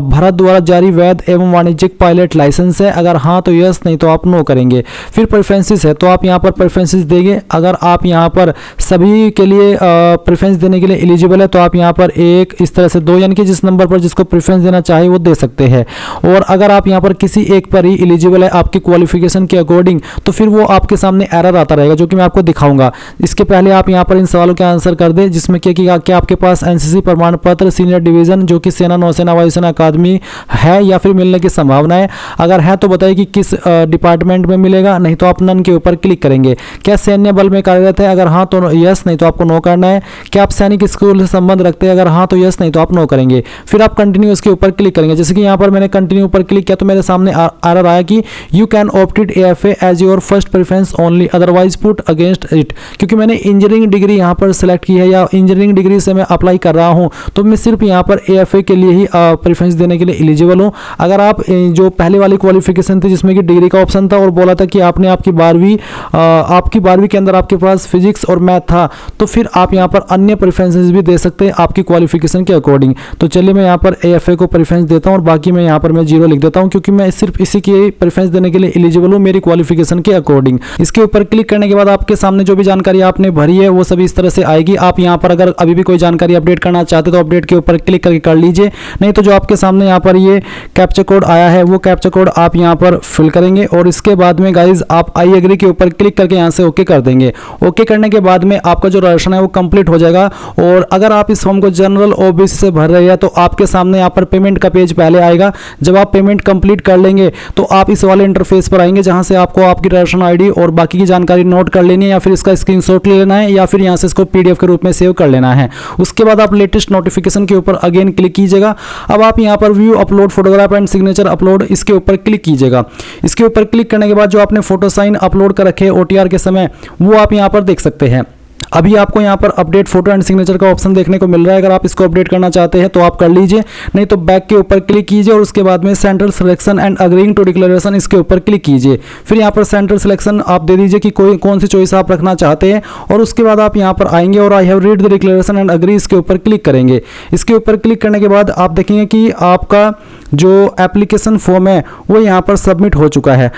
[SPEAKER 1] भारत द्वारा जारी वैध एवं वाणिज्यिक पायलट लाइसेंस है? अगर हाँ तो यस, नहीं तो आप नो करेंगे। फिर प्रेफरेंसेस है तो आप यहाँ पर प्रेफरेंसेस देंगे। अगर आप यहाँ पर सभी के लिए प्रेफरेंस देने के लिए एलिजिबल है तो आप यहाँ पर एक इस तरह से 2 यानी कि जिस नंबर पर जिसको प्रेफरेंस देना चाहे वो दे सकते हैं। और अगर आप यहाँ पर किसी एक पर ही एलिजिबल है आपकी क्वालिफिकेशन के अकॉर्डिंग तो फिर वो आपके सामने एरर आता रहेगा जो कि मैं आपको दिखाऊंगा। इसके पहले आप यहाँ पर इन सवालों के आंसर कर दें जिसमें क्या आपके पास NCC प्रमाण पत्र सीनियर डिवीजन जो कि सेना, नौसेना, वायुसेना अकादमी है या फिर मिलने की संभावना है? अगर है तो बताइए कि किस डिपार्टमेंट में मिलेगा, नहीं तो आप नन के ऊपर क्लिक करेंगे। क्या सैन्य बल में कार्यरत है? अगर हाँ तो यस, नहीं तो आपको नो करना है। क्या आप सैनिक स्कूल से संबंध रखते हैं? अगर हाँ तो यस, नहीं तो आप नो करेंगे। फिर आप कंटिन्यू इसके ऊपर क्लिक करेंगे। जैसे कि यहाँ पर मैंने कंटिन्यू ऊपर क्लिक किया तो मेरे सामने एरर आया कि you can opted AFA as your first preference only, otherwise put against it. क्योंकि मैंने इंजीनियरिंग डिग्री यहाँ पर सिलेक्ट की है या इंजीनियरिंग डिग्री से मैं अप्लाई कर रहा हूँ तो मैं सिर्फ यहाँ पर AFA के लिए ही प्रेफरेंस देने के लिए एलिजिबल हूँ। अगर आप जो पहले वाली क्वालिफिकेशन थी जिसमें कि डिग्री का ऑप्शन था और बोला था कि आपने आपकी 12वीं के अंदर आपके पास फिजिक्स और मैथ था तो फिर आप यहाँ पर अन्य प्रेफरेंसेस भी दे सकते हैं आपकी क्वालिफिकेशन के अकॉर्डिंग। तो चलिए मैं यहाँ पर AFA को प्रेफरेंस देता हूँ और बाकी मैं यहाँ पर मैं 0 लिख देता हूँ क्योंकि मैं सिर्फ इसी की प्रेफरेंस देने के लिए एलिजिबल हूँ मेरी क्वालिफिकेशन के अकॉर्डिंग। इसके ऊपर क्लिक करने के बाद आपके सामने जो भी जानकारी आपने भरी है वो सभी इस तरह से आएगी। आप यहाँ पर अगर अभी भी कोई जानकारी अपडेट करना चाहते तो अपडेट के ऊपर क्लिक करके कर लीजिए, नहीं तो जो आपके सामने यहाँ पर ये कैप्चा कोड आया है वो कैप्चा कोड आप यहाँ पर फिल करेंगे और इसके बाद में गाइज आप आई एग्री के ऊपर क्लिक करके यहाँ से ओके कर देंगे। ओके करने के बाद में आपका जो रजिस्ट्रेशन है वो कंप्लीट हो जाएगा। और अगर आप इस फॉर्म को जनरल OBC से भर रहे हैं तो आपके सामने यहाँ पर पेमेंट का पेज पहले आएगा। जब आप पेमेंट कंप्लीट कर लेंगे तो आप इस वाले इंटरफेस पर आएंगे जहाँ से आपको आपकी रजिस्ट्रेशन आईडी और बाकी की जानकारी नोट कर लेनी है या फिर इसका स्क्रीनशॉट ले लेना है या फिर यहाँ से इसको PDF के रूप में सेव कर लेना है। उसके बाद आप लेटेस्ट नोटिफिकेशन के ऊपर अगेन क्लिक कीजिएगा। अब आप यहाँ पर view upload photograph and signature upload इसके ऊपर क्लिक कीजिएगा। इसके ऊपर क्लिक करने के बाद जो आपने फोटो साइन अपलोड कर रखे OTR के समय वो आप यहाँ पर देख सकते हैं। अभी आपको यहाँ पर अपडेट फोटो एंड सिग्नेचर का ऑप्शन देखने को मिल रहा है। अगर आप इसको अपडेट करना चाहते हैं तो आप कर लीजिए, नहीं तो बैक के ऊपर क्लिक कीजिए और उसके बाद में centre selection and agreeing to declaration इसके ऊपर क्लिक कीजिए। फिर यहाँ पर सेंटर सिलेक्शन आप दे दीजिए कि कौन सी चॉइस आप रखना चाहते हैं और उसके बाद आप यहाँ पर आएंगे और I have read the declaration and agree इसके ऊपर क्लिक करेंगे। इसके ऊपर क्लिक करने के बाद आप देखेंगे कि आपका जो एप्लीकेशन फॉर्म है वो यहाँ पर सबमिट हो चुका है।